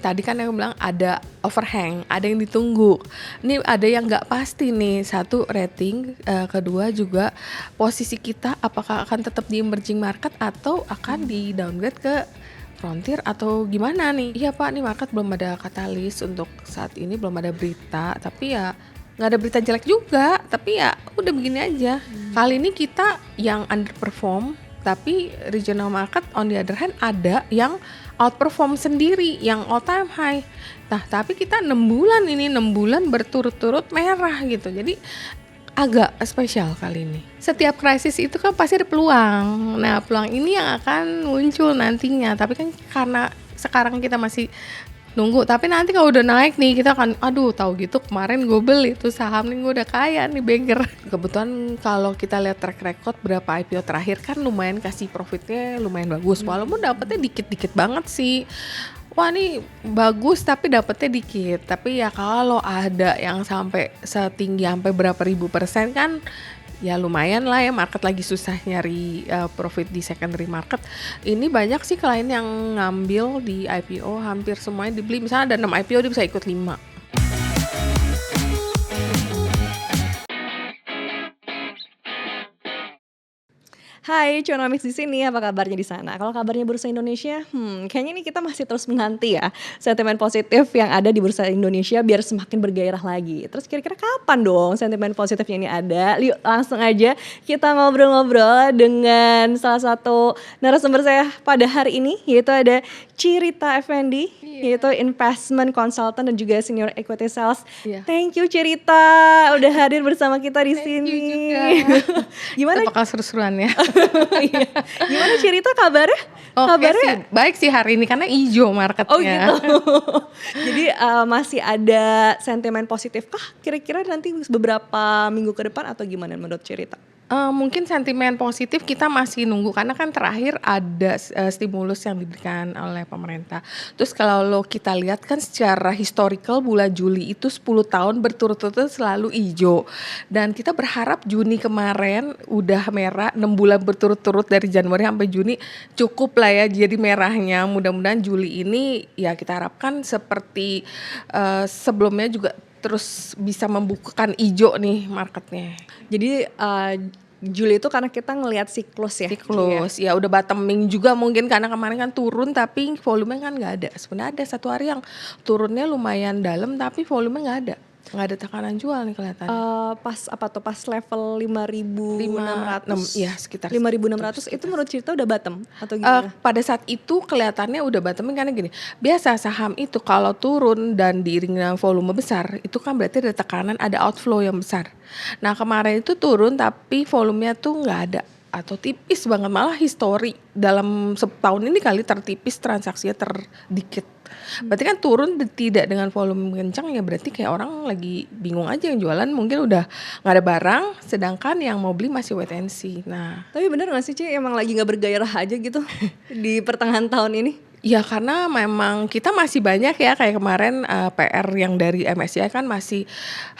Tadi kan aku bilang ada overhang, ada yang ditunggu. Ini ada yang nggak pasti nih. Satu, rating, kedua juga posisi kita apakah akan tetap di emerging market atau akan di downgrade ke frontier atau gimana nih? Iya Pak, nih market belum ada katalis untuk saat ini, belum ada berita. Tapi ya nggak ada berita jelek juga. Tapi ya udah begini aja. Kali ini kita yang underperform, tapi regional market on the other hand ada yang outperform sendiri, yang all time high. Nah, tapi kita 6 bulan berturut-turut merah gitu. Jadi agak spesial kali ini. Setiap krisis itu kan pasti ada peluang. Nah, peluang ini yang akan muncul nantinya. Tapi kan karena sekarang kita masih nunggu, tapi nanti kalau udah naik nih kita akan tahu gitu kemarin gue beli tuh saham nih, gue udah kaya nih banker. Kebetulan kalau kita lihat track record berapa IPO terakhir kan lumayan kasih profitnya lumayan bagus, walaupun dapetnya dikit-dikit banget sih. Wah nih bagus tapi dapetnya dikit. Tapi ya kalau ada yang sampai setinggi sampai berapa ribu persen kan ya lumayan lah ya, market lagi susah nyari profit di secondary market. Ini banyak sih klien yang ngambil di IPO, hampir semuanya dibeli. Misalnya ada 6 IPO dia bisa ikut 5. Hai, Cuanomics di sini. Apa kabarnya di sana? Kalau kabarnya Bursa Indonesia, kayaknya nih kita masih terus menanti ya sentimen positif yang ada di Bursa Indonesia biar semakin bergairah lagi. Terus kira-kira kapan dong sentimen positifnya ini ada? Yuk langsung aja kita ngobrol-ngobrol dengan salah satu narasumber saya pada hari ini, yaitu ada Cirita Effendi, yaitu investment consultant dan juga senior equity sales. Thank you Cirita udah hadir bersama kita di sini. Gimana? Apakah seru-seruan ya? Iya. Gimana Cirita kabarnya? Kabarnya sih, baik sih hari ini karena hijau marketnya. Oh gitu. Jadi masih ada sentimen positif kah kira-kira nanti beberapa minggu ke depan atau gimana menurut Cirita? Mungkin sentimen positif kita masih nunggu karena kan terakhir ada stimulus yang diberikan oleh pemerintah. Terus kalau kita lihat kan secara historical bulan Juli itu 10 tahun berturut-turut selalu hijau. Dan kita berharap Juni kemarin udah merah 6 bulan berturut-turut dari Januari sampai Juni cukup lah ya jadi merahnya. Mudah-mudahan Juli ini ya kita harapkan seperti sebelumnya juga terus bisa membukakan hijau nih marketnya. Jadi Juli itu karena kita ngelihat siklus ya. Siklus, ya udah bottoming juga mungkin karena kemarin kan turun tapi volume kan nggak ada. Sebenarnya ada satu hari yang turunnya lumayan dalam tapi volume nggak ada tekanan jual nih kelihatannya. Pas level 5.600. Ya sekitar 5.600 itu menurut Cirita udah bottom atau gimana? Pada saat itu kelihatannya udah bottoming karena gini. Biasa saham itu kalau turun dan diiringi dengan volume besar itu kan berarti ada tekanan, ada outflow yang besar. Nah kemarin itu turun tapi volumenya tuh nggak ada atau tipis banget, malah histori dalam setahun ini kali tertipis, transaksinya terdikit. Berarti kan turun tidak dengan volume kencang ya, berarti kayak orang lagi bingung aja, yang jualan mungkin udah nggak ada barang, sedangkan yang mau beli masih wait and see. Nah, tapi bener nggak sih Ci, emang lagi nggak bergairah aja gitu di pertengahan tahun ini? Ya karena memang kita masih banyak ya kayak kemarin PR yang dari MSCI kan masih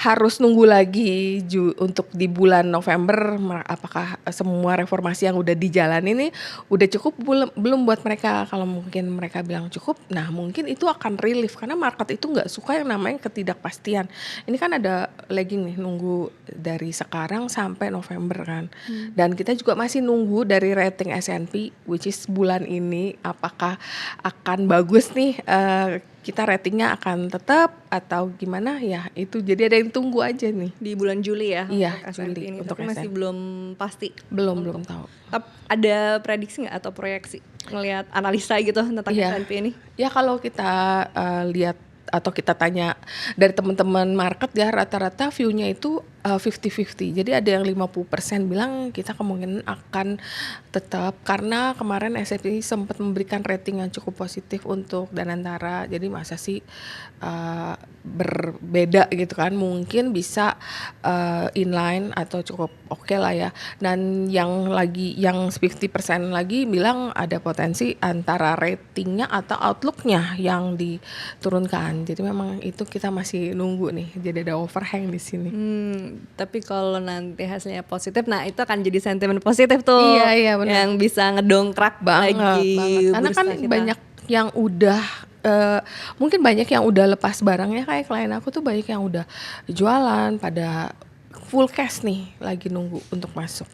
harus nunggu lagi untuk di bulan November apakah semua reformasi yang udah dijalani ini udah cukup belum buat mereka. Kalau mungkin mereka bilang cukup, nah mungkin itu akan relief karena market itu nggak suka yang namanya ketidakpastian. Ini kan ada lagging nih, nunggu dari sekarang sampai November kan. Dan kita juga masih nunggu dari rating S&P which is bulan ini apakah akan bagus nih, kita ratingnya akan tetap atau gimana ya, itu jadi ada yang tunggu aja nih di bulan Juli ya. Iya, untuk Juli ini untuk tapi masih belum pasti. Belum tahu. Ada prediksi nggak atau proyeksi ngelihat analisa gitu tentang S&P ini? Ya kalau kita lihat atau kita tanya dari teman-teman market ya rata-rata view-nya itu 50-50. Jadi ada yang 50% bilang kita kemungkinan akan tetap karena kemarin S&P sempat memberikan rating yang cukup positif untuk Danantara. Jadi masa sih berbeda gitu kan, mungkin bisa inline atau cukup oke lah ya. Dan yang 50% lagi bilang ada potensi antara ratingnya atau outlooknya yang diturunkan. Jadi memang itu kita masih nunggu nih. Jadi ada overhang di sini. Tapi kalau nanti hasilnya positif, nah itu akan jadi sentimen positif tuh. Iya benar. Yang bisa ngedongkrak banget. Lagi Karena kan kita. banyak yang udah mungkin banyak yang udah lepas barangnya, kayak klien aku tuh banyak yang udah jualan pada full cash nih, lagi nunggu untuk masuk.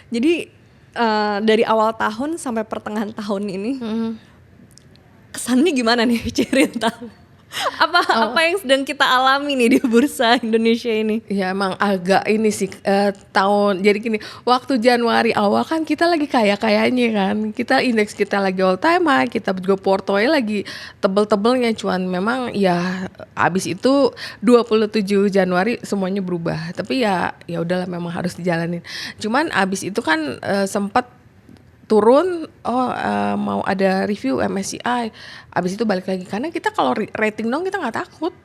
Jadi dari awal tahun sampai pertengahan tahun ini kesannya gimana nih cerita? Apa yang sedang kita alami nih di bursa Indonesia ini? Ya emang agak ini sih jadi gini, waktu Januari awal kan kita lagi kaya-kayanya kan, kita indeks kita lagi all time high, kita juga portonya lagi tebel-tebelnya, cuman memang ya abis itu 27 Januari semuanya berubah, tapi ya udahlah memang harus dijalanin. Cuman abis itu kan sempat turun, mau ada review MSCI, abis itu balik lagi, karena kita kalau rating dong kita nggak takut,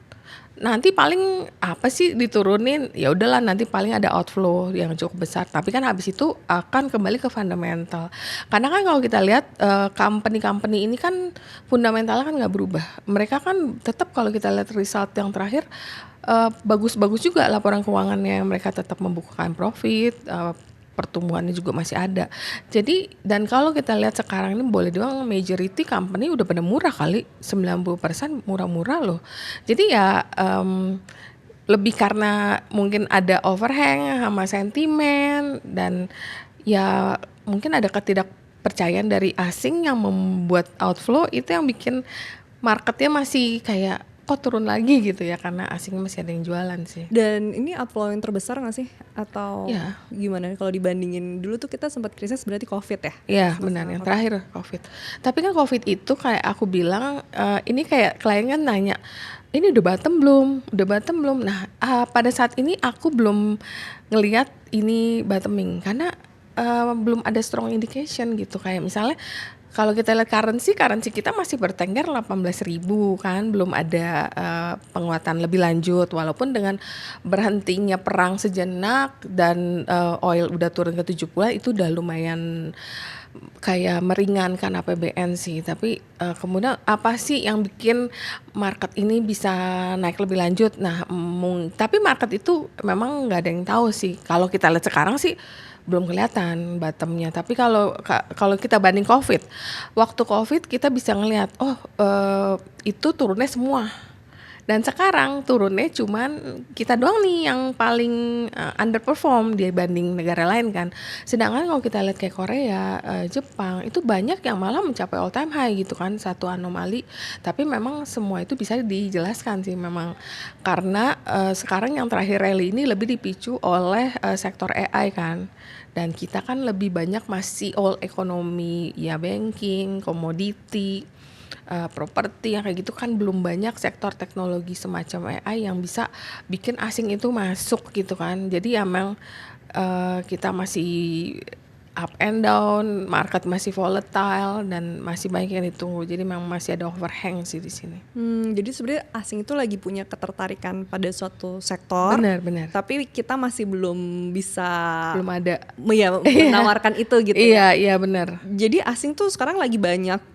nanti paling apa sih diturunin, ya udahlah nanti paling ada outflow yang cukup besar, tapi kan habis itu akan kembali ke fundamental, karena kan kalau kita lihat company ini kan fundamentalnya kan nggak berubah, mereka kan tetap kalau kita lihat result yang terakhir bagus-bagus juga laporan keuangannya, mereka tetap membukukan profit, pertumbuhannya juga masih ada. Jadi dan kalau kita lihat sekarang ini boleh dibilang majority company udah pada murah kali, 90% murah-murah loh. Jadi ya lebih karena mungkin ada overhang sama sentimen, dan ya mungkin ada ketidakpercayaan dari asing yang membuat outflow, itu yang bikin marketnya masih kayak kok turun lagi gitu ya, karena asing masih ada yang jualan sih. Dan ini outflow yang terbesar nggak sih? Atau Ya. gimana? Kalau dibandingin dulu tuh kita sempat krisis berarti COVID ya? Iya benar, yang terakhir COVID. Tapi kan COVID itu kayak aku bilang, ini kayak klien kan nanya, ini udah bottom belum? Udah bottom belum? Nah pada saat ini aku belum ngelihat ini bottoming, karena belum ada strong indication gitu. Kayak misalnya kalau kita lihat currency kita masih bertengger 18.000 kan, belum ada penguatan lebih lanjut, walaupun dengan berhentinya perang sejenak dan oil udah turun ke 70, itu udah lumayan kayak meringankan APBN sih. Tapi kemudian apa sih yang bikin market ini bisa naik lebih lanjut? Nah tapi market itu memang nggak ada yang tahu sih. Kalau kita lihat sekarang sih belum kelihatan bottomnya, tapi kalau kita banding COVID, waktu COVID kita bisa ngelihat itu turunnya semua, dan sekarang turunnya cuman kita doang nih yang paling underperform dibanding negara lain kan. Sedangkan kalau kita lihat kayak Korea, Jepang, itu banyak yang malah mencapai all time high gitu kan, satu anomali. Tapi memang semua itu bisa dijelaskan sih memang karena sekarang yang terakhir rally ini lebih dipicu oleh sektor AI kan. Dan kita kan lebih banyak masih all ekonomi, ya banking, komoditi, properti yang kayak gitu kan, belum banyak sektor teknologi semacam AI yang bisa bikin asing itu masuk gitu kan. Jadi ya memang kita masih up and down, market masih volatile dan masih banyak yang ditunggu. Jadi memang masih ada overhang sih di sini. Jadi sebenarnya asing itu lagi punya ketertarikan pada suatu sektor. Benar. Tapi kita masih belum bisa ada menawarkan itu gitu. Iya benar. Jadi asing tuh sekarang lagi banyak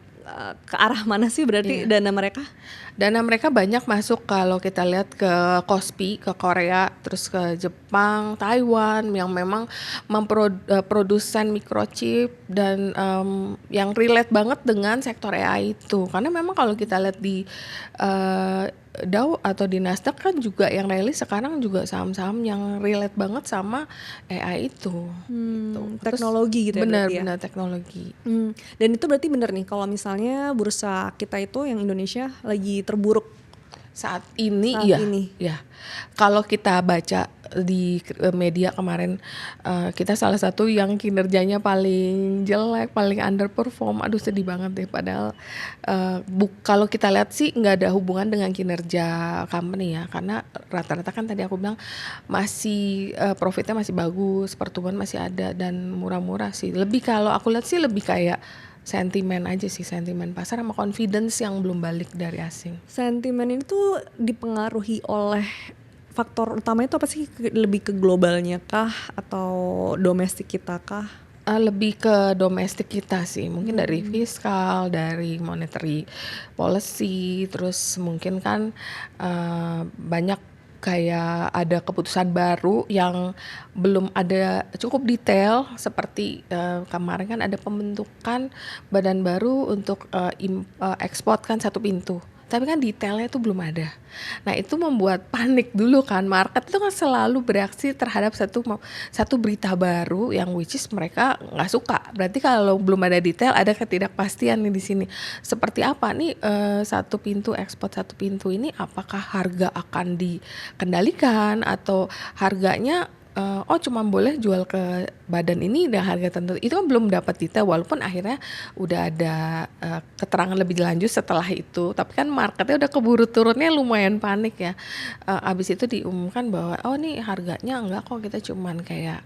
ke arah mana sih berarti dana mereka? Dana mereka banyak masuk kalau kita lihat ke KOSPI, ke Korea, terus ke Jepang, Taiwan yang memang memprodusen microchip dan yang relate banget dengan sektor AI itu. Karena memang kalau kita lihat di Dow atau di Nasdaq kan juga yang rilis sekarang juga saham-saham yang relate banget sama AI itu. Gitu. Teknologi gitu ya. Benar teknologi. Dan itu berarti benar nih kalau misalnya bursa kita itu yang Indonesia lagi terburuk saat ini. Ya. Kalau kita baca di media kemarin, kita salah satu yang kinerjanya paling jelek, paling underperform. Aduh sedih banget deh. Padahal kalau kita lihat sih nggak ada hubungan dengan kinerja company ya, karena rata-rata kan tadi aku bilang masih profitnya masih bagus, pertumbuhan masih ada dan murah-murah sih. Lebih kalau aku lihat sih lebih kayak sentimen aja sih, sentimen pasar sama confidence yang belum balik dari asing. Sentimen ini tuh dipengaruhi oleh faktor utamanya itu apa sih? Lebih ke globalnya kah atau domestik kita kah? Lebih ke domestik kita sih, mungkin dari fiskal, dari monetary policy, terus mungkin kan banyak kayak ada keputusan baru yang belum ada cukup detail, seperti kemarin kan ada pembentukan badan baru untuk ekspor kan satu pintu. tapi kan detailnya itu belum ada. Nah itu membuat panik dulu kan, market itu kan selalu bereaksi terhadap satu berita baru yang which is mereka nggak suka. Berarti kalau belum ada detail, ada ketidakpastian nih di sini. Seperti apa nih satu pintu ekspor satu pintu ini, apakah harga akan dikendalikan atau harganya cuma boleh jual ke badan ini dengan harga tertentu. Itu kan belum dapat detail, walaupun akhirnya udah ada keterangan lebih lanjut setelah itu. Tapi kan marketnya udah keburu turunnya, lumayan panik ya. Abis itu diumumkan bahwa nih harganya enggak kok, kita cuman kayak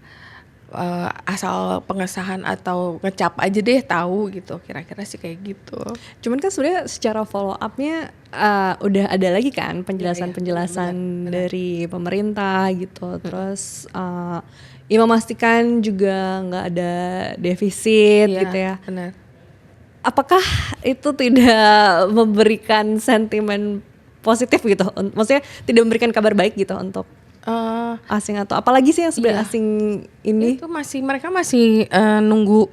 asal pengesahan atau ngecap aja deh tahu gitu, kira-kira sih kayak gitu. Cuman kan sebenarnya secara follow up-nya udah ada lagi kan penjelasan-penjelasan benar. dari pemerintah gitu. Terus memastikan juga nggak ada defisit gitu ya. Benar. Apakah itu tidak memberikan sentimen positif gitu? Maksudnya tidak memberikan kabar baik gitu untuk asing, atau apalagi sih yang sebenarnya asing ini? Itu mereka masih nunggu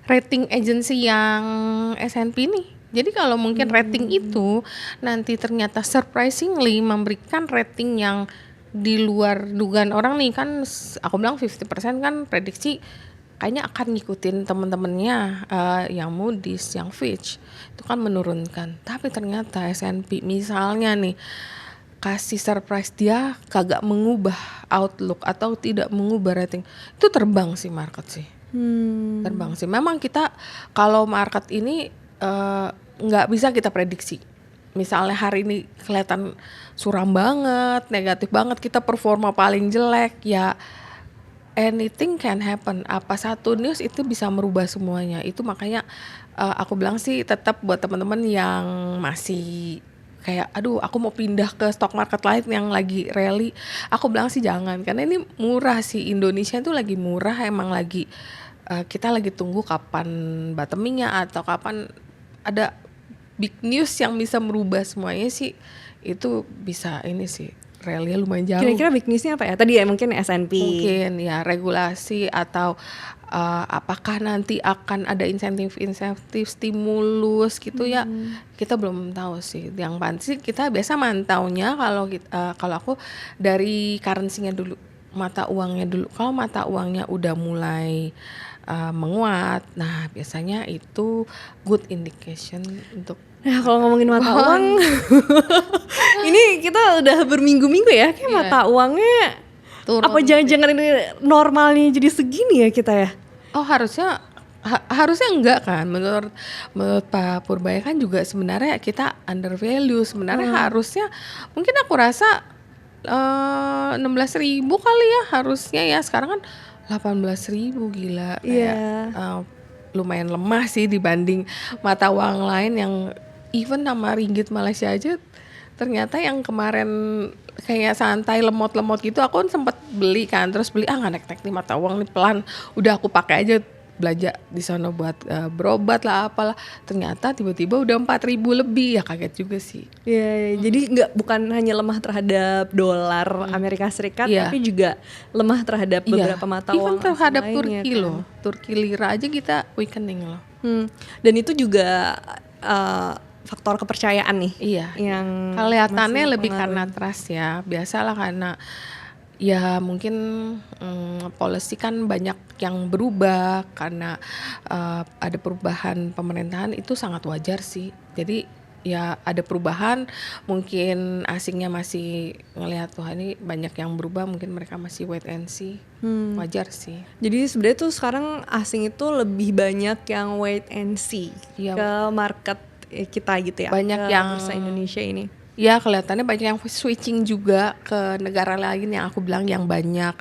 rating agency yang S&P nih. Jadi kalau mungkin rating itu nanti ternyata surprisingly memberikan rating yang di luar dugaan orang nih, kan aku bilang 50% kan prediksi kayaknya akan ngikutin temen-temennya yang Moody's, yang Fitch itu kan menurunkan. Tapi ternyata S&P misalnya nih kasih surprise, dia kagak mengubah outlook atau tidak mengubah rating, itu terbang sih market sih. Terbang sih. Memang kita kalau market ini nggak bisa kita prediksi. Misalnya hari ini kelihatan suram banget, negatif banget, kita performa paling jelek, ya anything can happen. Apa satu news itu bisa merubah semuanya. Itu makanya aku bilang sih tetap buat teman-teman yang masih kayak aduh aku mau pindah ke stock market lain yang lagi rally, aku bilang sih jangan, karena ini murah sih, Indonesia itu lagi murah, emang lagi kita lagi tunggu kapan bottomingnya atau kapan ada big news yang bisa merubah semuanya sih, itu bisa ini sih rally lumayan jauh. Kira-kira big newsnya apa ya? Tadi ya mungkin S&P. Mungkin ya regulasi atau apakah nanti akan ada insentif stimulus gitu ya, kita belum tahu sih. Yang pasti kita biasa mantaunya kalau aku dari currency-nya dulu, mata uangnya dulu. Kalau mata uangnya udah mulai menguat, nah biasanya itu good indication untuk. Nah kalau ngomongin mata uang, ini kita udah berminggu-minggu ya, kayak mata uangnya turun. Apa jangan-jangan ini normalnya jadi segini ya kita ya? Harusnya enggak kan, menurut Pak Purbaya kan juga sebenarnya kita under value sebenarnya. Harusnya mungkin aku rasa 16.000 kali ya harusnya ya, sekarang kan 18.000, gila kayak lumayan lemah sih dibanding mata uang lain yang even nama ringgit Malaysia aja ternyata yang kemarin kayak santai lemot-lemot gitu, aku kan sempet beli kan, terus beli nggak naik-naik nih mata uang nih, pelan udah aku pakai aja belanja di sana buat berobat lah apalah, ternyata tiba-tiba udah 4.000 lebih, ya kaget juga sih. Jadi bukan hanya lemah terhadap dolar Amerika Serikat, tapi juga lemah terhadap beberapa mata uang even terhadap lainnya, Turki kan? loh, Turki lira aja kita weakening loh. Dan itu juga faktor kepercayaan nih. Iya. Yang kelihatannya lebih karena trust ya. Biasalah karena ya mungkin policy kan banyak yang berubah karena ada perubahan pemerintahan, itu sangat wajar sih. Jadi ya ada perubahan, mungkin asingnya masih ngelihat wah ini banyak yang berubah, mungkin mereka masih wait and see. Wajar sih. Jadi sebenarnya tuh sekarang asing itu lebih banyak yang wait and see ke market kita gitu ya. Banyak ke yang bursa Indonesia ini. Ya kelihatannya banyak yang switching juga ke negara lain yang aku bilang yang banyak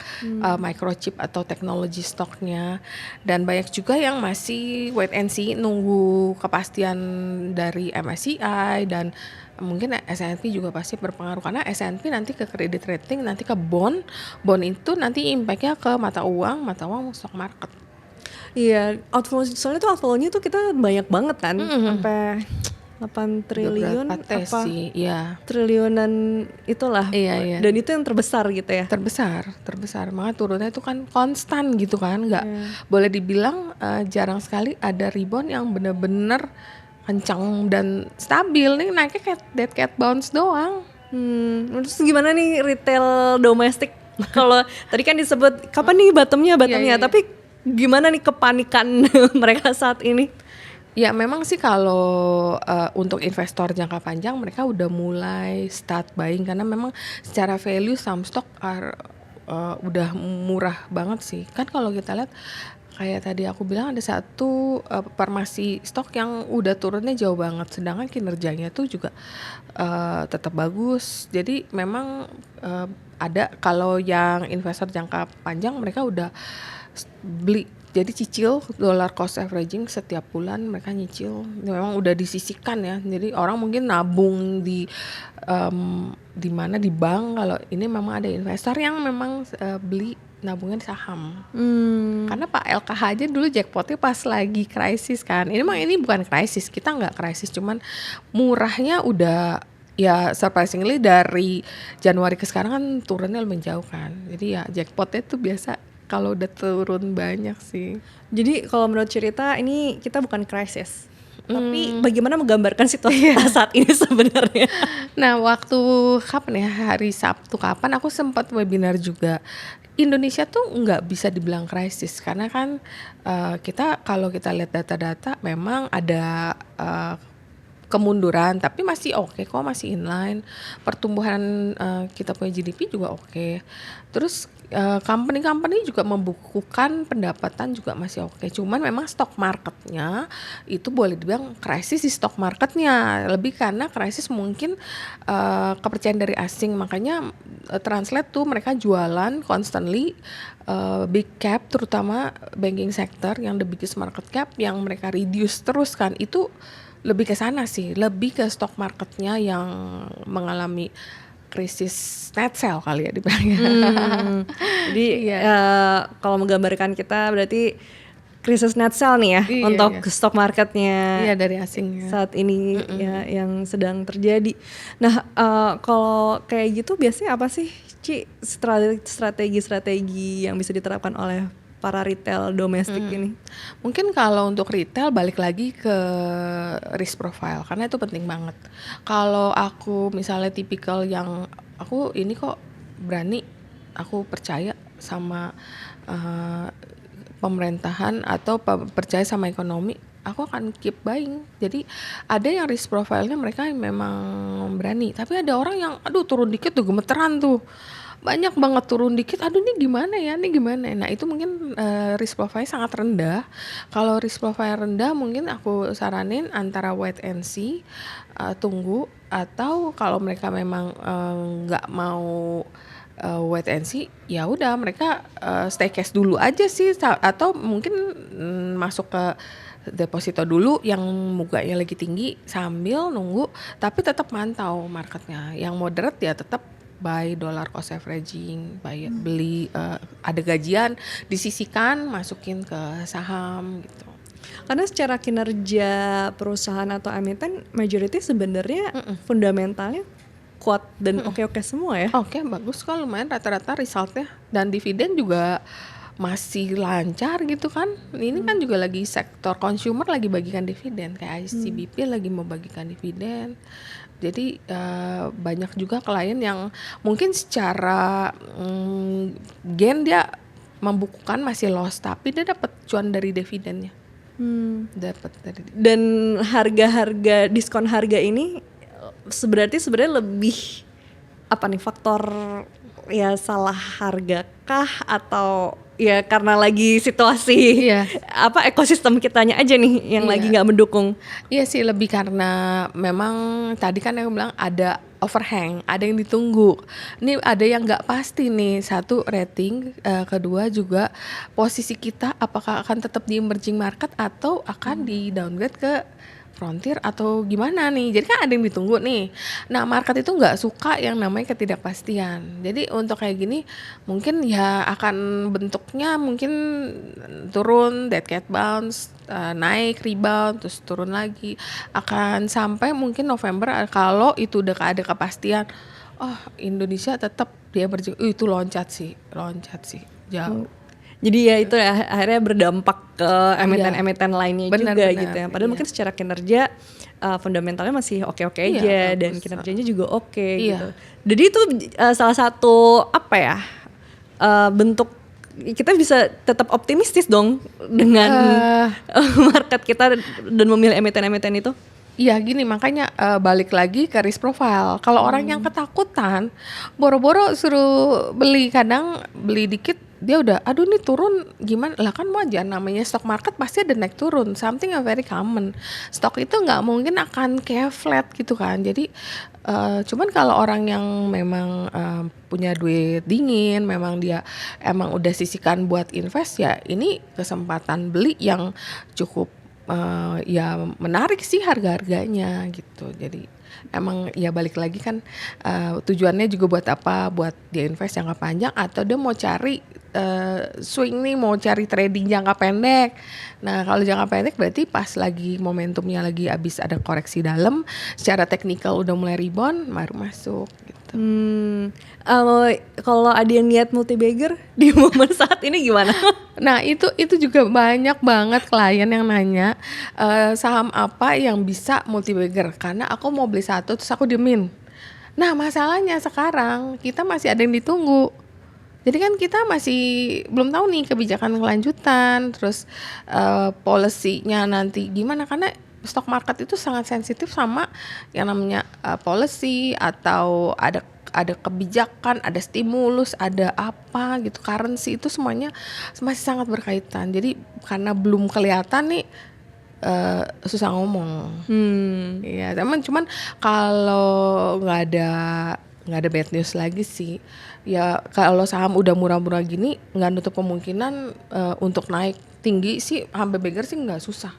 microchip atau teknologi stoknya, dan banyak juga yang masih wait and see nunggu kepastian dari MSCI, dan mungkin S&P juga pasti berpengaruh karena S&P nanti ke credit rating, nanti ke bond itu nanti impactnya ke mata uang stock market. Iya, soalnya tuh outflow-nya tuh kita banyak banget kan, sampai 8 triliun apa sih, ya. Triliunan itulah. Iya. Dan itu yang terbesar gitu ya. Terbesar. Makanya turunnya itu kan konstan gitu kan, nggak boleh dibilang jarang sekali ada rebound yang benar-benar kencang dan stabil. Nih naiknya kayak dead cat bounce doang. Terus gimana nih retail domestik? Kalau tadi kan disebut kapan nih bottomnya, Iya. tapi gimana nih kepanikan mereka saat ini? Ya memang sih kalau untuk investor jangka panjang mereka udah mulai start buying karena memang secara value saham stock udah murah banget sih. Kan kalau kita lihat kayak tadi aku bilang ada satu farmasi stok yang udah turunnya jauh banget, sedangkan kinerjanya tuh juga tetap bagus. Jadi memang ada kalau yang investor jangka panjang mereka udah beli, jadi cicil dollar cost averaging setiap bulan mereka nyicil, memang udah disisihkan ya. Jadi orang mungkin nabung di mana di bank, kalau ini memang ada investor yang memang beli nabungnya di saham. Karena Pak LKH aja dulu jackpotnya pas lagi krisis kan. Ini bukan krisis, kita nggak krisis, cuman murahnya udah ya surprisingly dari Januari ke sekarang kan turunnya lebih jauh kan. Jadi ya jackpotnya tuh biasa kalau udah turun banyak sih. Jadi kalau menurut cerita ini kita bukan krisis, tapi bagaimana menggambarkan situasi kita saat ini sebenarnya? Nah waktu kapan ya, hari Sabtu kapan aku sempat webinar juga. Indonesia tuh nggak bisa dibilang krisis karena kan kita kalau kita lihat data-data memang ada kemunduran, tapi masih oke kok, masih inline. Pertumbuhan kita punya GDP juga oke. Terus company-company juga membukukan pendapatan juga masih oke. Cuman memang stock marketnya itu boleh dibilang krisis di stock marketnya. Lebih karena krisis mungkin kepercayaan dari asing. Makanya translate tuh mereka jualan constantly big cap, terutama banking sector yang the biggest market cap yang mereka reduce terus kan. Itu lebih ke sana sih, lebih ke stock marketnya yang mengalami krisis net sell kali ya dibilangnya. Jadi kalau menggambarkan kita berarti krisis net sell nih ya untuk stock marketnya. Iya, dari asingnya saat ini ya yang sedang terjadi. Nah kalau kayak gitu biasanya apa sih Ci strategi-strategi yang bisa diterapkan oleh para retail domestik ini? Mungkin kalau untuk retail balik lagi ke risk profile karena itu penting banget. Kalau aku misalnya tipikal yang aku ini kok berani, aku percaya sama pemerintahan atau percaya sama ekonomi, aku akan keep buying. Jadi ada yang risk profile-nya mereka memang berani, tapi ada orang yang aduh turun dikit tuh gemeteran tuh. Banyak banget turun dikit, aduh ini gimana ya, Nah itu mungkin risk profile sangat rendah. Kalau risk profile rendah mungkin aku saranin antara wait and see, tunggu, atau kalau mereka memang nggak mau wait and see, ya udah mereka stay cash dulu aja sih, atau mungkin masuk ke deposito dulu yang muganya lagi tinggi sambil nunggu, tapi tetap mantau marketnya. Yang moderate ya tetap buy dollar cost averaging, beli ada gajian disisihkan masukin ke saham gitu. Karena secara kinerja perusahaan atau emiten majority sebenarnya fundamentalnya kuat dan oke-oke semua ya. Oke, bagus kok, lumayan rata-rata resultnya, dan dividen juga masih lancar gitu kan. Ini kan juga lagi sektor consumer lagi bagikan dividen, kayak ICBP lagi mau bagikan dividen. Jadi banyak juga klien yang mungkin secara gain dia membukukan masih loss, tapi dia dapat cuan dari dividennya. Dapat dari. Dan harga-harga diskon harga ini sebenarnya lebih apa nih, faktor ya salah harga kah atau ya karena lagi situasi apa ekosistem kitanya aja nih yang lagi nggak mendukung? Iya sih, lebih karena memang tadi kan aku bilang ada overhang, ada yang ditunggu. Ini ada yang nggak pasti nih, satu rating, kedua juga posisi kita apakah akan tetap di emerging market atau akan di downgrade ke frontier atau gimana nih. Jadi kan ada yang ditunggu nih. Nah market itu nggak suka yang namanya ketidakpastian. Jadi untuk kayak gini mungkin ya akan bentuknya mungkin turun, dead cat bounce, naik, rebound, terus turun lagi. Akan sampai mungkin November kalau itu udah ada kepastian, oh Indonesia tetap dia itu loncat sih jauh. Jadi ya itu ya akhirnya berdampak ke Iya, emiten-emiten lainnya juga benar-benar, gitu ya. Padahal iya. mungkin secara kinerja fundamentalnya masih oke-oke Iya, aja dan bagus, kinerjanya juga oke gitu. iya. Jadi itu salah satu apa ya bentuk kita bisa tetap optimistis dong dengan Eh, market kita dan memilih emiten-emiten itu. Iya gini makanya balik lagi ke risk profile. Kalau orang yang ketakutan, boro-boro suruh beli, kadang beli dikit dia udah, aduh nih turun gimana? Lah kan wajar, namanya stock market pasti ada naik turun. Something yang very common. Stok itu nggak mungkin akan kayak flat gitu kan. Jadi cuman kalau orang yang memang punya duit dingin, memang dia emang udah sisihkan buat invest, ya ini kesempatan beli yang cukup ya menarik sih harga-harganya gitu. Jadi emang ya balik lagi kan tujuannya juga buat apa? Buat dia invest jangka panjang atau dia mau cari swing nih, mau cari trading jangka pendek. Nah kalau jangka pendek berarti pas lagi momentumnya lagi abis ada koreksi dalam, secara teknikal udah mulai rebound baru masuk gitu. Kalau ada yang niat multi bagger di momen saat ini gimana? Nah itu juga banyak banget klien yang nanya saham apa yang bisa multi bagger, karena aku mau beli satu terus aku diemin. Nah masalahnya sekarang kita masih ada yang ditunggu. Jadi kan kita masih belum tahu nih kebijakan kelanjutan, terus policy-nya nanti gimana, karena stock market itu sangat sensitif sama yang namanya policy atau ada kebijakan, ada stimulus, ada apa gitu, currency itu semuanya masih sangat berkaitan. Jadi karena belum kelihatan nih susah ngomong. Iya, cuman kalau nggak ada bad news lagi sih. Ya kalau saham udah murah-murah gini nggak nutup kemungkinan untuk naik tinggi sih, sampai beggar sih nggak susah.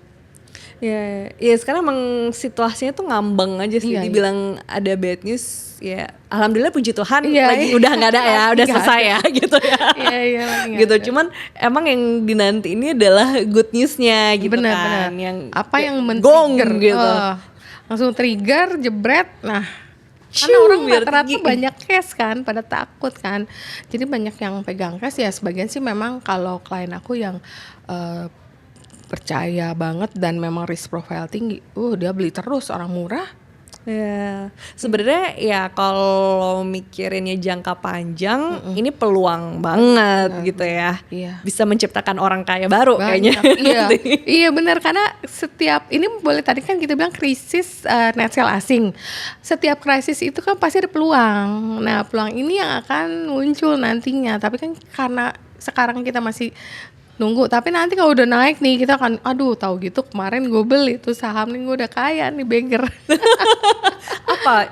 Ya, ya sekarang emang situasinya tuh ngambang aja sih. Iya, Dibilang ada bad news, ya alhamdulillah puji Tuhan Iya, lagi iya. udah nggak ada ya, udah Nggak selesai ada. ya gitu ya. Iya lagi nggak Gitu. ada. Cuman emang yang dinanti ini adalah good newsnya gitu Benar-benar. kan. Yang Apa yang gong men-trigger gitu. langsung trigger jebret. Nah karena Shoo, orang biar rata-rata tinggi. banyak cash kan, pada takut kan. Jadi banyak yang pegang cash ya. Sebagian sih memang kalau klien aku yang percaya banget dan memang risk profile tinggi, dia beli terus, orang murah. Ya, sebenarnya ya kalau mikirinnya jangka panjang, ini peluang banget gitu ya. Iya. Bisa menciptakan orang kaya baru kayaknya. Banyak. Iya, iya benar, karena setiap ini boleh tadi kan kita bilang krisis net sale asing. Setiap krisis itu kan pasti ada peluang. Nah peluang ini yang akan muncul nantinya. Tapi kan karena sekarang kita masih nunggu, tapi nanti kalau udah naik nih kita akan, aduh tahu gitu kemarin gue beli tuh saham nih, gue udah kaya nih beggar.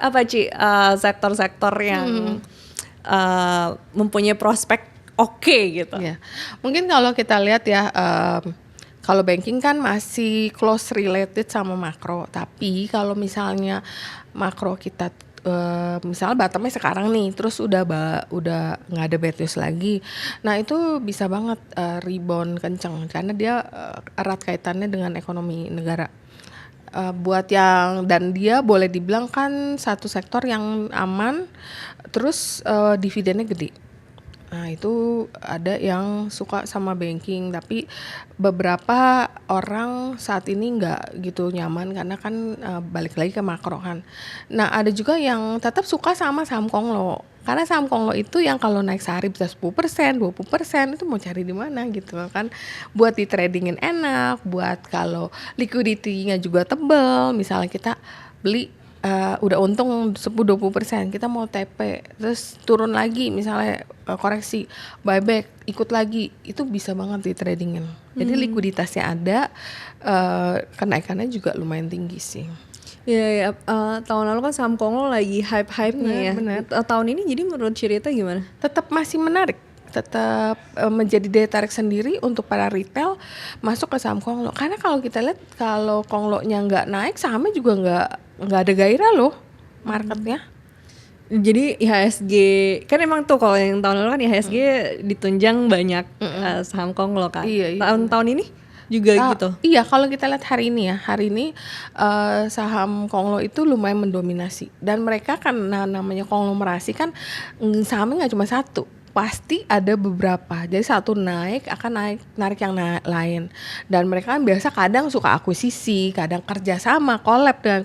apa Ci sektor-sektor yang mempunyai prospek oke gitu. Ya, mungkin kalau kita lihat ya, kalau banking kan masih close related sama makro. Tapi kalau misalnya makro kita misalnya bottomnya sekarang nih, terus udah nggak ada bad news lagi. Nah itu bisa banget rebound kenceng karena dia erat kaitannya dengan ekonomi negara. Buat yang, dan dia boleh dibilang kan satu sektor yang aman, terus dividennya gede. Nah itu ada yang suka sama banking, tapi beberapa orang saat ini nggak gitu nyaman karena kan balik lagi ke makro kan. Nah ada juga yang tetap suka sama saham konglo, karena saham konglo itu yang kalau naik sehari bisa 10%, 20%, itu mau cari di mana gitu kan. Buat di tradingin enak, buat kalau liquidity-nya juga tebel, misalnya kita beli udah untung 10-20%, kita mau TP terus turun lagi misalnya koreksi buyback ikut lagi, itu bisa banget di tradingin. Jadi likuiditasnya ada, kenaikannya juga lumayan tinggi sih. Ya, tahun lalu kan saham Konglo lagi hype-hype-nya ya. Bener. Tahun ini jadi menurut Cirita gimana? Tetap masih menarik, tetap menjadi daya tarik sendiri untuk para retail masuk ke saham konglo. Karena kalau kita lihat kalau konglonya nggak naik, sahamnya juga nggak ada gairah loh marketnya. Jadi IHSG kan emang tuh kalau yang tahun lalu kan IHSG ditunjang banyak saham Konglo kan. Iya. Tahun ini juga gitu. Iya, kalau kita lihat hari ini saham konglo itu lumayan mendominasi, dan mereka kan namanya konglomerasi kan sahamnya nggak cuma satu. pasti ada beberapa. Jadi satu naik akan narik yang lain. Dan mereka kan biasa kadang suka akuisisi, kadang kerja sama, collab dengan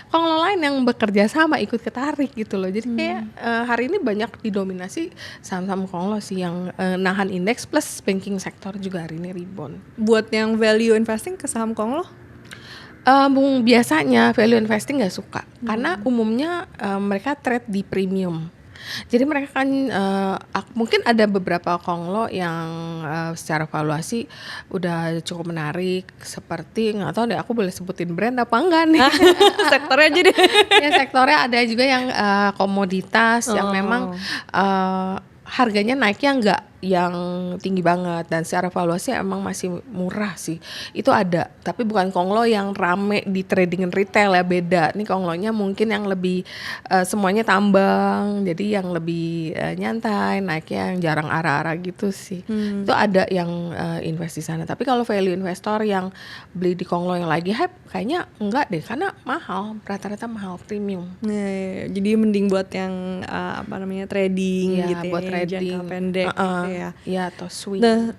konglo lain yang bekerja sama ikut ketarik gitu loh. Jadi kayak hari ini banyak didominasi saham-saham konglo sih yang nahan indeks, plus banking sektor juga hari ini rebound. Buat yang value investing ke saham konglo? Biasanya value investing nggak suka karena umumnya mereka trade di premium. Jadi mereka kan mungkin ada beberapa konglo yang secara valuasi udah cukup menarik, seperti nggak tahu deh aku boleh sebutin brand apa enggak nih. Sektornya aja deh. Ya sektornya ada juga yang komoditas yang memang harganya naiknya nggak yang tinggi banget dan secara valuasi emang masih murah sih. Itu ada, tapi bukan konglo yang rame di trading retail ya, beda. Nih konglonya mungkin yang lebih semuanya tambang, jadi yang lebih nyantai, naiknya yang jarang arah-arah gitu sih. Itu ada yang invest di sana. Tapi kalau value investor yang beli di konglo yang lagi hype, kayaknya enggak deh, karena mahal, rata-rata mahal, premium. Nah, jadi mending buat yang trading Ya, gitu buat ya, trading, jangka pendek gitu ya. Ya atau swing. Nah,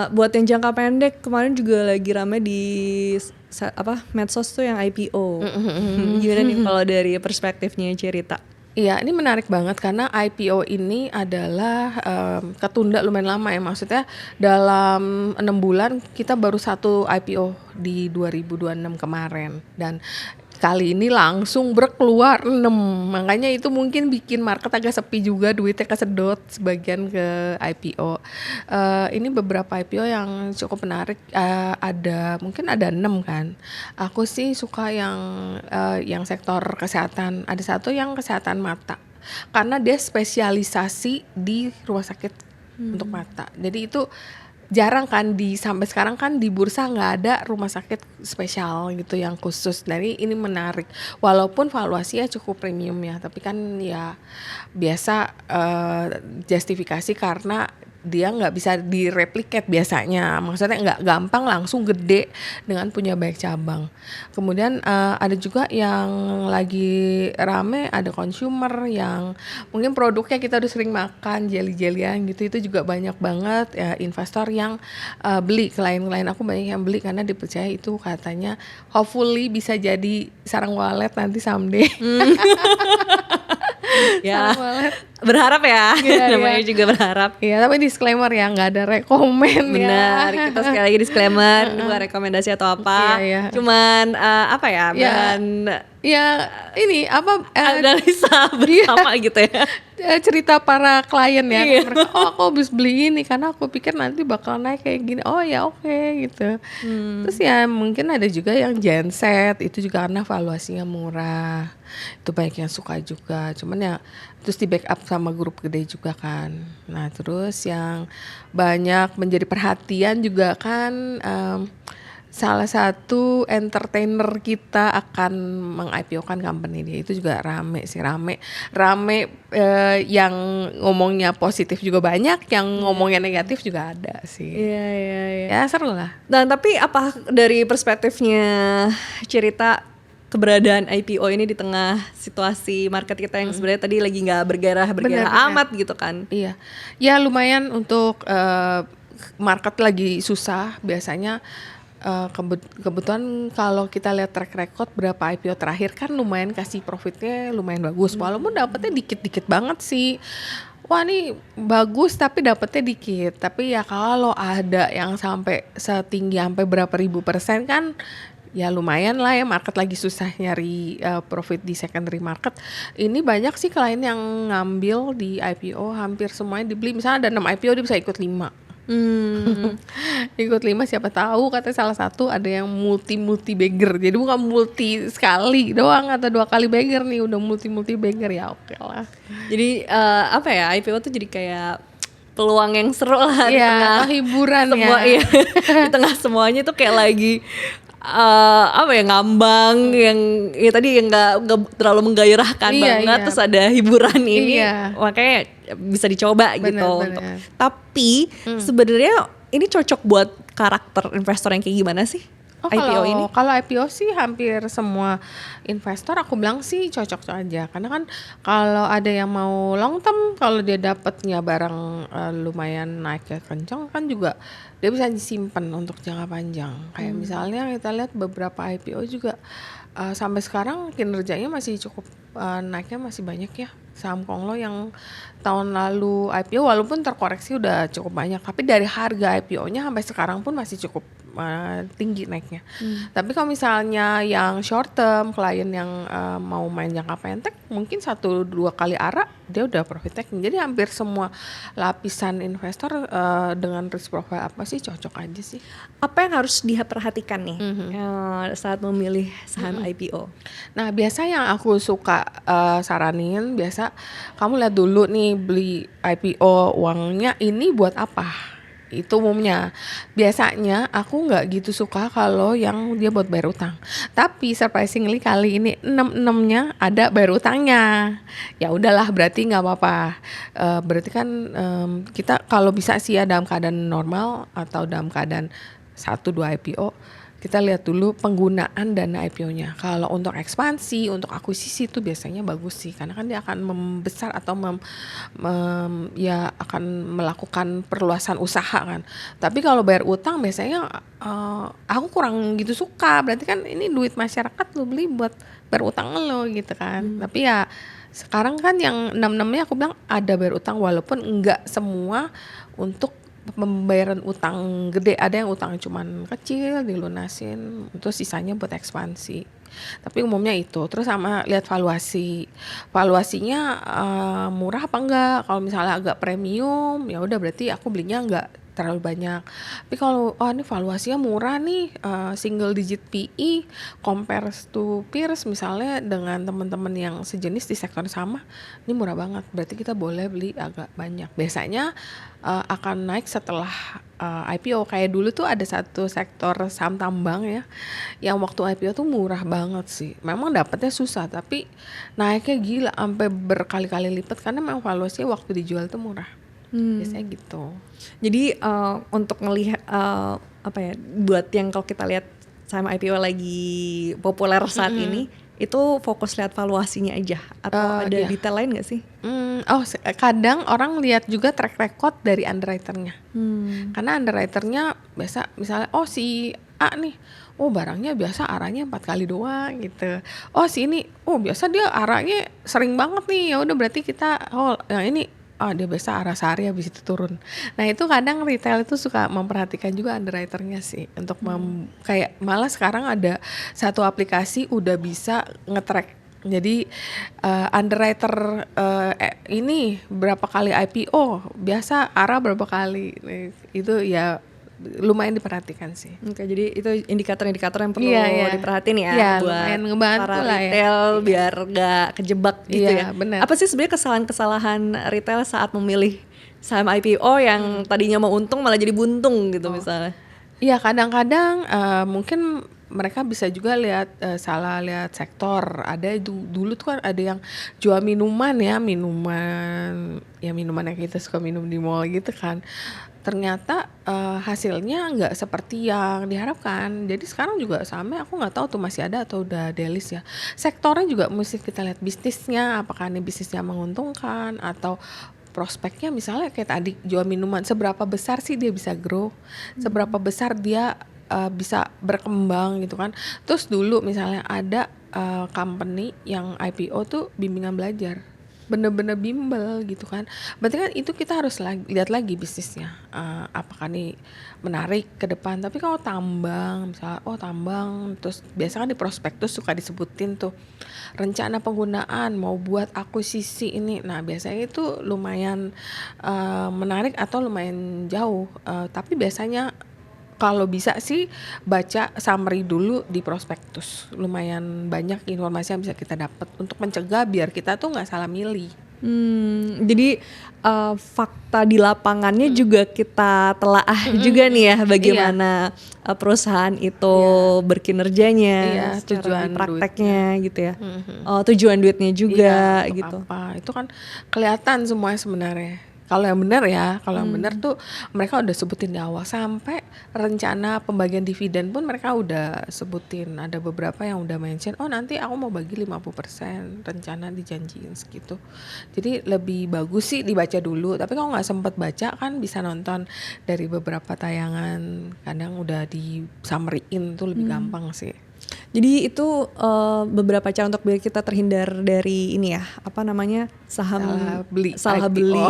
buat yang jangka pendek kemarin juga lagi rame di medsos tuh yang IPO. Gimana nih kalau dari perspektifnya Cerita? Iya, ini menarik banget karena IPO ini adalah ketunda lumayan lama ya. Maksudnya dalam 6 bulan kita baru satu IPO di 2026 kemarin, dan kali ini langsung berkeluar 6. Makanya itu mungkin bikin market agak sepi juga, duitnya kesedot sebagian ke IPO. Ini beberapa IPO yang cukup menarik, mungkin ada 6 kan. Aku sih suka yang sektor kesehatan. Ada satu yang kesehatan mata, karena dia spesialisasi di rumah sakit untuk mata. Jadi itu jarang kan sampai sekarang kan di bursa nggak ada rumah sakit spesial gitu yang khusus. Jadi ini menarik, walaupun valuasinya cukup premium ya, tapi kan ya biasa justifikasi karena dia nggak bisa direplikat biasanya, maksudnya nggak gampang langsung gede dengan punya banyak cabang. Kemudian ada juga yang lagi rame, ada consumer yang mungkin produknya kita udah sering makan, jelly-jellyan gitu, itu juga banyak banget ya investor yang beli. Klien-klien aku banyak yang beli karena dipercaya itu katanya hopefully bisa jadi sarang walet nanti someday. Ya, Sarang walet. berharap ya, namanya Iya. juga berharap. Iya, tapi disclaimer ya, nggak ada rekomen ya. Benar, kita sekali lagi disclaimer, ini bukan rekomendasi atau apa. Iya. Cuman Iya. bahan Ya ini analisa bersama gitu ya. cerita para klien ya. Iya. Mereka, aku habis beli ini karena aku pikir nanti bakal naik kayak gini. Oh ya oke, gitu. Terus ya mungkin ada juga yang genset, itu juga karena valuasinya murah. Itu banyak yang suka juga. Cuman ya terus di backup sama grup gede juga kan. Nah terus yang banyak menjadi perhatian juga kan, salah satu entertainer kita akan meng-IPO-kan company dia. Itu juga rame sih, rame yang ngomongnya positif juga banyak, yang ngomongnya negatif juga ada sih. Iya. Ya seru lah. Nah, tapi apa dari perspektifnya Cerita, keberadaan IPO ini di tengah situasi market kita yang sebenarnya tadi lagi nggak bergairah Benar. amat gitu kan? Iya, ya lumayan untuk market lagi susah biasanya. Kebetulan kalau kita lihat track record berapa IPO terakhir kan lumayan kasih profitnya lumayan bagus, walaupun dapetnya dikit-dikit banget sih. Wah ini bagus tapi dapetnya dikit. Tapi ya kalau ada yang sampai setinggi sampai berapa ribu persen kan ya lumayan lah ya, market lagi susah nyari profit di secondary market. Ini banyak sih klien yang ngambil di IPO, hampir semuanya dibeli. Misalnya ada 6 IPO dia bisa ikut 5. Ikut 5 siapa tahu, katanya salah satu ada yang multi bagger, jadi bukan multi sekali doang atau 2 kali bagger nih, udah multi bagger, ya oke lah. Jadi IPO tuh jadi kayak peluang yang seru lah di Ya tengah hiburan semua, ya. iya. Di tengah semuanya tuh kayak lagi ngambang yang ya tadi yang nggak terlalu menggairahkan Iya, banget, iya. terus ada hiburan ini, Iya. makanya bisa dicoba gitu. Benar. Tapi sebenarnya ini cocok buat karakter investor yang kayak gimana sih? Oh, IPO ini? kalau IPO sih hampir semua investor aku bilang sih cocok aja. Karena kan kalau ada yang mau long term, kalau dia dapatnya barang lumayan naiknya kencang kan juga dia bisa disimpan untuk jangka panjang. Kayak misalnya kita lihat beberapa IPO juga sampai sekarang kinerjanya masih cukup naiknya masih banyak ya. Saham Konglo yang tahun lalu IPO walaupun terkoreksi udah cukup banyak, tapi dari harga IPO-nya sampai sekarang pun masih cukup tinggi naiknya. Tapi kalau misalnya yang short term, klien yang mau main jangka pendek, mungkin 1-2 kali ARA dia udah profit taking. Jadi hampir semua lapisan investor dengan risk profile apa sih cocok aja sih. Apa yang harus diperhatikan nih saat memilih saham IPO? Nah, biasa yang aku suka saranin, biasa kamu lihat dulu nih beli IPO uangnya ini buat apa. Itu umumnya. Biasanya aku nggak gitu suka kalau yang dia buat bayar utang. Tapi surprisingly kali ini 6-6-nya ada bayar utangnya. Ya udahlah berarti nggak apa-apa. Berarti kan kita kalau bisa sih ya dalam keadaan normal atau dalam keadaan 1-2 IPO kita lihat dulu penggunaan dana IPO-nya. Kalau untuk ekspansi, untuk akuisisi itu biasanya bagus sih, karena kan dia akan membesar atau ya akan melakukan perluasan usaha kan. Tapi kalau bayar utang biasanya aku kurang gitu suka. Berarti kan ini duit masyarakat lo beli buat bayar utang lo gitu kan. Tapi ya sekarang kan yang 6-6-nya aku bilang ada bayar utang walaupun enggak semua untuk pembayaran utang gede, ada yang utang cuman kecil dilunasin, terus sisanya buat ekspansi. Tapi umumnya itu. Terus sama lihat valuasinya murah apa enggak. Kalau misalnya agak premium, ya udah berarti aku belinya enggak terlalu banyak. Tapi kalau ini valuasinya murah nih, single digit PE compare to peers misalnya dengan teman-teman yang sejenis di sektor sama, ini murah banget. Berarti kita boleh beli agak banyak. Biasanya akan naik setelah IPO. Kayak dulu tuh ada satu sektor saham tambang ya, yang waktu IPO tuh murah banget sih. Memang dapetnya susah, tapi naiknya gila sampai berkali-kali lipat karena memang valuasinya waktu dijual tuh murah. Biasanya gitu. Jadi untuk ngelihat apa ya, buat yang kalau kita lihat saham IPO lagi populer saat ini, itu fokus lihat valuasinya aja atau ada Iya. detail lain nggak sih? Kadang orang lihat juga track record dari underwriternya. Karena underwriternya biasa misalnya si A nih, barangnya biasa arahnya 4 kali doang gitu. Si ini, biasa dia arahnya sering banget nih. Ya udah berarti kita yang ini dia biasa arah sehari habis itu turun. Nah itu kadang retail itu suka memperhatikan juga underwriternya sih untuk kayak malah sekarang ada satu aplikasi udah bisa nge-track. Jadi underwriter ini berapa kali IPO, biasa arah berapa kali. Nah, itu ya lumayan diperhatikan sih. Oke, jadi itu indikator-indikator yang perlu Iya. diperhatiin ya Iya, buat lumayan ngebantu para lah ya. retail biar gak kejebak gitu Iya, ya. benar. Apa sih sebenarnya kesalahan-kesalahan retail saat memilih saham IPO yang tadinya mau untung malah jadi buntung gitu misalnya? Iya, kadang-kadang mungkin mereka bisa juga salah lihat sektor. Ada dulu tuh kan ada yang jual minuman minuman yang kita suka minum di mall gitu kan. Ternyata hasilnya nggak seperti yang diharapkan. Jadi sekarang juga sahamnya aku nggak tahu tuh masih ada atau udah delis ya. Sektornya juga mesti kita lihat bisnisnya, apakah ini bisnisnya menguntungkan atau prospeknya. Misalnya kayak tadi jual minuman, seberapa besar sih dia bisa grow, seberapa besar dia bisa berkembang gitu kan. Terus dulu misalnya ada company yang IPO tuh bimbingan belajar, bener-bener bimbel gitu kan. Berarti kan itu kita harus lihat lagi bisnisnya, apakah nih menarik ke depan. Tapi kalau tambang misalnya, tambang, terus biasa kan di prospektus suka disebutin tuh rencana penggunaan mau buat akuisisi ini. Nah biasanya itu lumayan menarik atau lumayan jauh. Tapi biasanya kalau bisa sih baca summary dulu di prospektus. Lumayan banyak informasi yang bisa kita dapat untuk mencegah biar kita tuh nggak salah milih. Jadi fakta di lapangannya juga kita telaah juga nih ya bagaimana perusahaan itu berkinerjanya, Iya, secara tujuan prakteknya gitu ya. Tujuan duitnya juga Untuk gitu. apa? Itu kan kelihatan semuanya sebenarnya. Kalau yang benar ya, kalau yang benar tuh mereka udah sebutin di awal, sampai rencana pembagian dividen pun mereka udah sebutin. Ada beberapa yang udah mention, oh nanti aku mau bagi 50%, rencana dijanjiin segitu. Jadi lebih bagus sih dibaca dulu, tapi kalau nggak sempet baca kan bisa nonton dari beberapa tayangan, kadang udah di summary-in tuh lebih gampang sih. Jadi itu beberapa cara untuk biar kita terhindar dari ini ya, apa namanya, salah IPO. beli.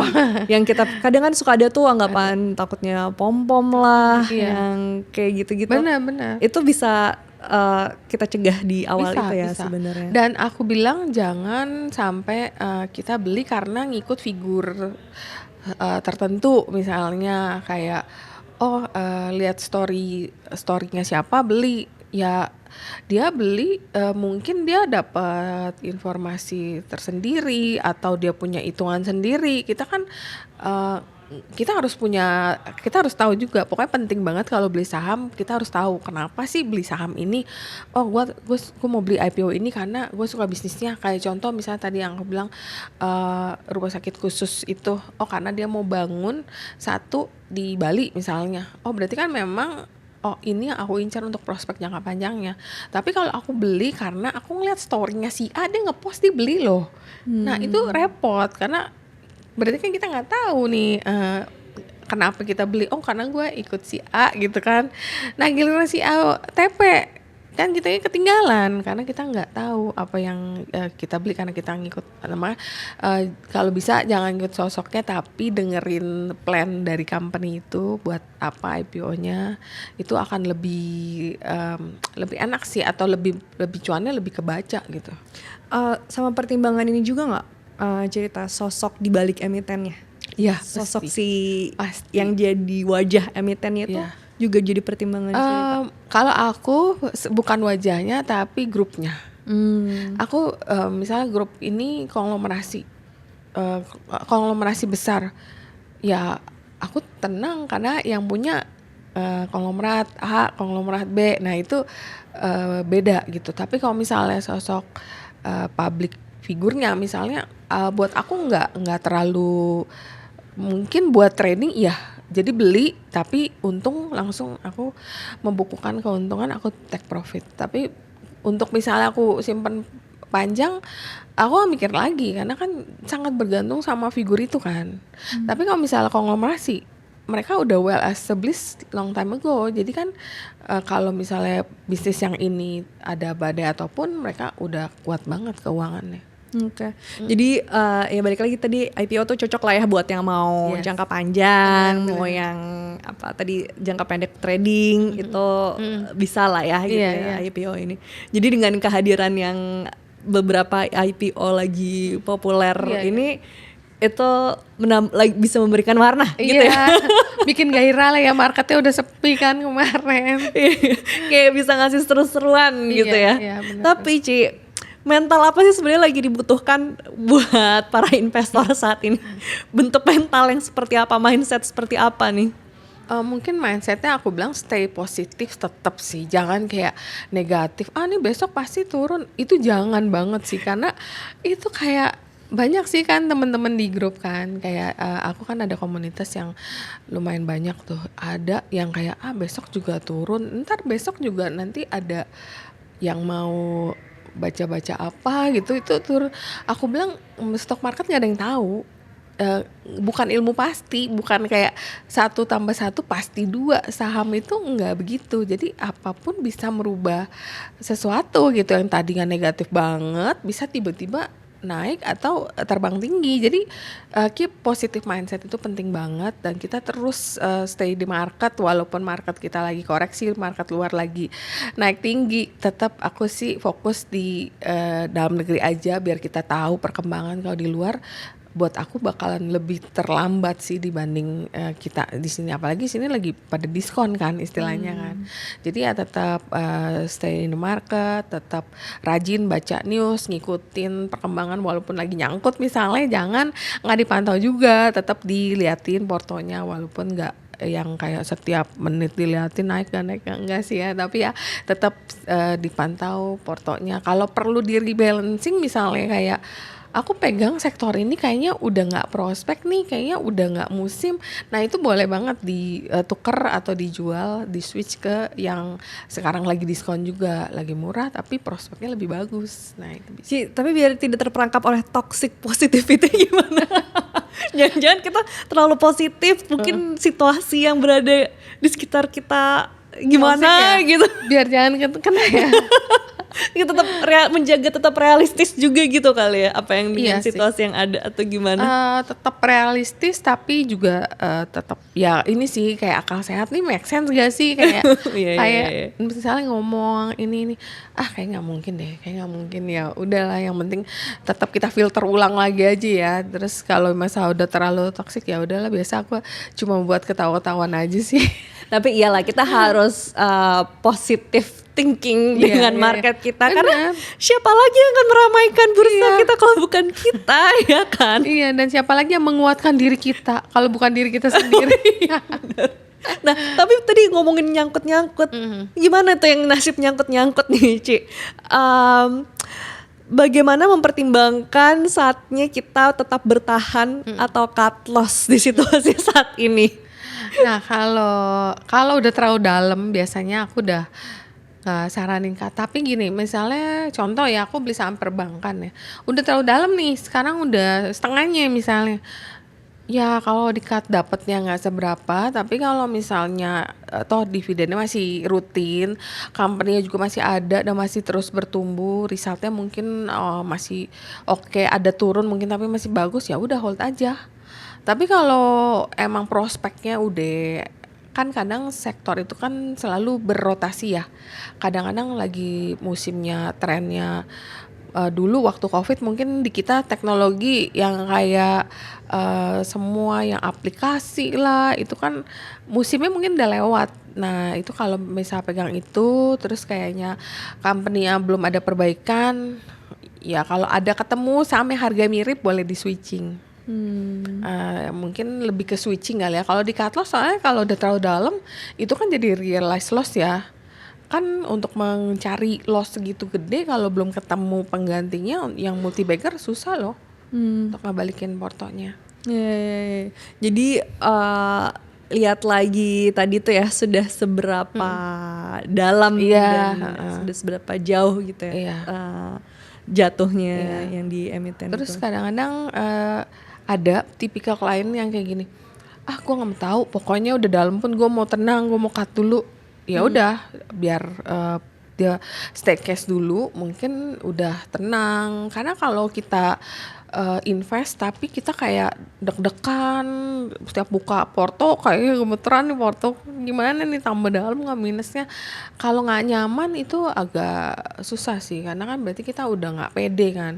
Yang kita kadang kan suka ada tuh anggapan takutnya pom-pom lah, Iya. yang kayak gitu-gitu. Benar-benar. Itu bisa kita cegah di awal Bisa, itu ya bisa. sebenarnya. Dan aku bilang jangan sampai kita beli karena ngikut figur tertentu, misalnya kayak lihat storynya siapa beli, ya dia beli mungkin dia dapat informasi tersendiri atau dia punya hitungan sendiri. Kita kan kita harus tahu juga, pokoknya penting banget kalau beli saham kita harus tahu kenapa sih beli saham ini. Oh gue mau beli IPO ini karena gue suka bisnisnya, kayak contoh misalnya tadi yang aku bilang rumah sakit khusus itu, oh karena dia mau bangun satu di Bali misalnya, oh berarti kan memang ini yang aku incar untuk prospek jangka panjangnya. Tapi kalau aku beli karena aku ngeliat storynya si A, dia ngepost dia beli loh. Nah itu repot karena berarti kan kita nggak tahu nih kenapa kita beli. Oh karena gue ikut si A gitu kan. Nah giliran si A TP kan kita ketinggalan karena kita nggak tahu apa yang kita beli karena kita ngikut. Namanya kalau bisa jangan ikut sosoknya, tapi dengerin plan dari company itu buat apa IPO-nya, itu akan lebih enak sih, atau lebih cuannya lebih kebaca gitu. Sama pertimbangan ini juga nggak, cerita sosok di balik emitennya? Iya, Sosok pasti. yang jadi wajah emitennya itu juga jadi pertimbangan cerita. Kalau aku bukan wajahnya tapi grupnya. Aku misalnya grup ini konglomerasi besar, ya aku tenang karena yang punya konglomerat A, konglomerat B, nah itu beda gitu. Tapi kalau misalnya sosok public figurnya misalnya, buat aku nggak terlalu, mungkin buat trading iya, jadi beli tapi untung langsung aku membukukan keuntungan, aku take profit. Tapi untuk misalnya aku simpen panjang, aku mikir lagi karena kan sangat bergantung sama figur itu kan. Tapi kalau misalnya konglomerasi, mereka udah well established long time ago. Jadi kan kalau misalnya bisnis yang ini ada badai ataupun, mereka udah kuat banget keuangannya. Oke. Jadi ya balik lagi tadi, IPO tuh cocok lah ya buat yang mau Yes. jangka panjang, Benar. mau yang apa tadi jangka pendek trading itu bisa lah ya gitu ya IPO ini. Jadi dengan kehadiran yang beberapa IPO lagi populer ini itu bisa memberikan warna gitu ya. Bikin gairah lah ya, marketnya udah sepi kan kemarin. Kayak bisa ngasih seru-seruan gitu ya. Iya, benar. Tapi Ci, mental apa sih sebenarnya lagi dibutuhkan buat para investor saat ini? Bentuk mental yang seperti apa, mindset seperti apa nih? Mungkin mindsetnya aku bilang stay positif tetap sih, jangan kayak negatif. Nih besok pasti turun, itu jangan banget sih, karena itu kayak banyak sih kan teman-teman di grup kan, kayak aku kan ada komunitas yang lumayan banyak tuh, ada yang kayak besok juga turun, ntar besok juga nanti ada yang mau baca-baca apa gitu itu turun. Aku bilang stock market nggak ada yang tahu. Bukan ilmu pasti, bukan kayak 1 tambah 1 pasti 2, saham itu nggak begitu. Jadi apapun bisa merubah sesuatu gitu, yang tadinya negatif banget bisa tiba-tiba naik atau terbang tinggi. Jadi keep positive mindset itu penting banget, dan kita terus stay di market walaupun market kita lagi koreksi, market luar lagi naik tinggi, tetap aku sih fokus di dalam negeri aja biar kita tahu perkembangan. Kalau di luar buat aku bakalan lebih terlambat sih dibanding kita di sini, apalagi sini lagi pada diskon kan istilahnya kan. Jadi ya tetap stay in the market, tetap rajin baca news, ngikutin perkembangan walaupun lagi nyangkut misalnya, jangan nggak dipantau juga, tetap diliatin portonya walaupun nggak yang kayak setiap menit diliatin naik enggak sih ya, tapi ya tetap dipantau portonya. Kalau perlu di rebalancing misalnya kayak aku pegang sektor ini kayaknya udah nggak prospek nih, kayaknya udah nggak musim. Nah itu boleh banget ditukar atau dijual, di switch ke yang sekarang lagi diskon juga, lagi murah tapi prospeknya lebih bagus. Nah itu bisa. Tapi biar tidak terperangkap oleh toxic positivity gimana? Jangan-jangan kita terlalu positif, mungkin situasi yang berada di sekitar kita gimana Toxic ya? gitu. Biar jangan kena ya. Kita tetap menjaga tetap realistis juga gitu kali ya, apa yang dengan Iya sih. situasi yang ada atau gimana? Tetap realistis tapi juga tetap ya ini sih kayak akal sehat nih, make sense gak sih kayak Iya, iya, kayak iya. misalnya ngomong ini kayak nggak mungkin deh, kayak nggak mungkin, ya udahlah yang penting tetap kita filter ulang lagi aja ya. Terus kalau masa udah terlalu toksik ya udahlah, biasa aku cuma buat ketawa-ketahuan aja sih. Tapi iyalah kita harus positive thinking Iya, dengan iya, market iya. kita, Benar. karena siapa lagi yang akan meramaikan bursa Iya. kita kalau bukan kita ya kan? Iya, dan siapa lagi yang menguatkan diri kita kalau bukan diri kita sendiri. Nah, tapi tadi ngomongin nyangkut-nyangkut, gimana tuh yang nasib nyangkut-nyangkut nih, Ci? Bagaimana mempertimbangkan saatnya kita tetap bertahan atau cut loss di situasi saat ini? Nah, kalau udah terlalu dalam biasanya aku udah saranin Kak. Tapi gini, misalnya contoh ya, aku beli saham perbankan ya. Udah terlalu dalam nih, sekarang udah setengahnya misalnya. Ya kalau di-cut dapatnya nggak seberapa, tapi kalau misalnya toh dividennya masih rutin, company-nya juga masih ada dan masih terus bertumbuh, resultnya mungkin masih oke, ada turun mungkin tapi masih bagus, ya udah hold aja. Tapi kalau emang prospeknya udah, kan kadang sektor itu kan selalu berrotasi ya. Kadang-kadang lagi musimnya, trennya dulu waktu Covid mungkin di kita teknologi yang kayak semua yang aplikasi lah, itu kan musimnya mungkin udah lewat. Nah itu kalau misal pegang itu terus kayaknya company-nya belum ada perbaikan, ya kalau ada ketemu sama harga mirip boleh di switching. Mungkin lebih ke switching kali ya. Kalau di cut loss soalnya kalau udah terlalu dalam itu kan jadi realize loss ya. Kan untuk mencari loss segitu gede kalau belum ketemu penggantinya yang multi bagger susah loh untuk ngebalikin portonya. Ya. Jadi lihat lagi tadi tuh ya, sudah seberapa dalam Iya, dan sudah seberapa jauh gitu ya Iya. jatuhnya yang di emiten Terus itu. kadang-kadang ada tipikal klien yang kayak gini, gue nggak mau tahu, pokoknya udah dalam pun gue mau tenang, gue mau cut dulu. Ya udah, biar dia stay cash dulu, mungkin udah tenang. Karena kalau kita invest tapi kita kayak deg-degan setiap buka porto, kayak gemeteran nih porto, gimana nih tambah dalam nggak minusnya. Kalau nggak nyaman itu agak susah sih, karena kan berarti kita udah nggak pede kan.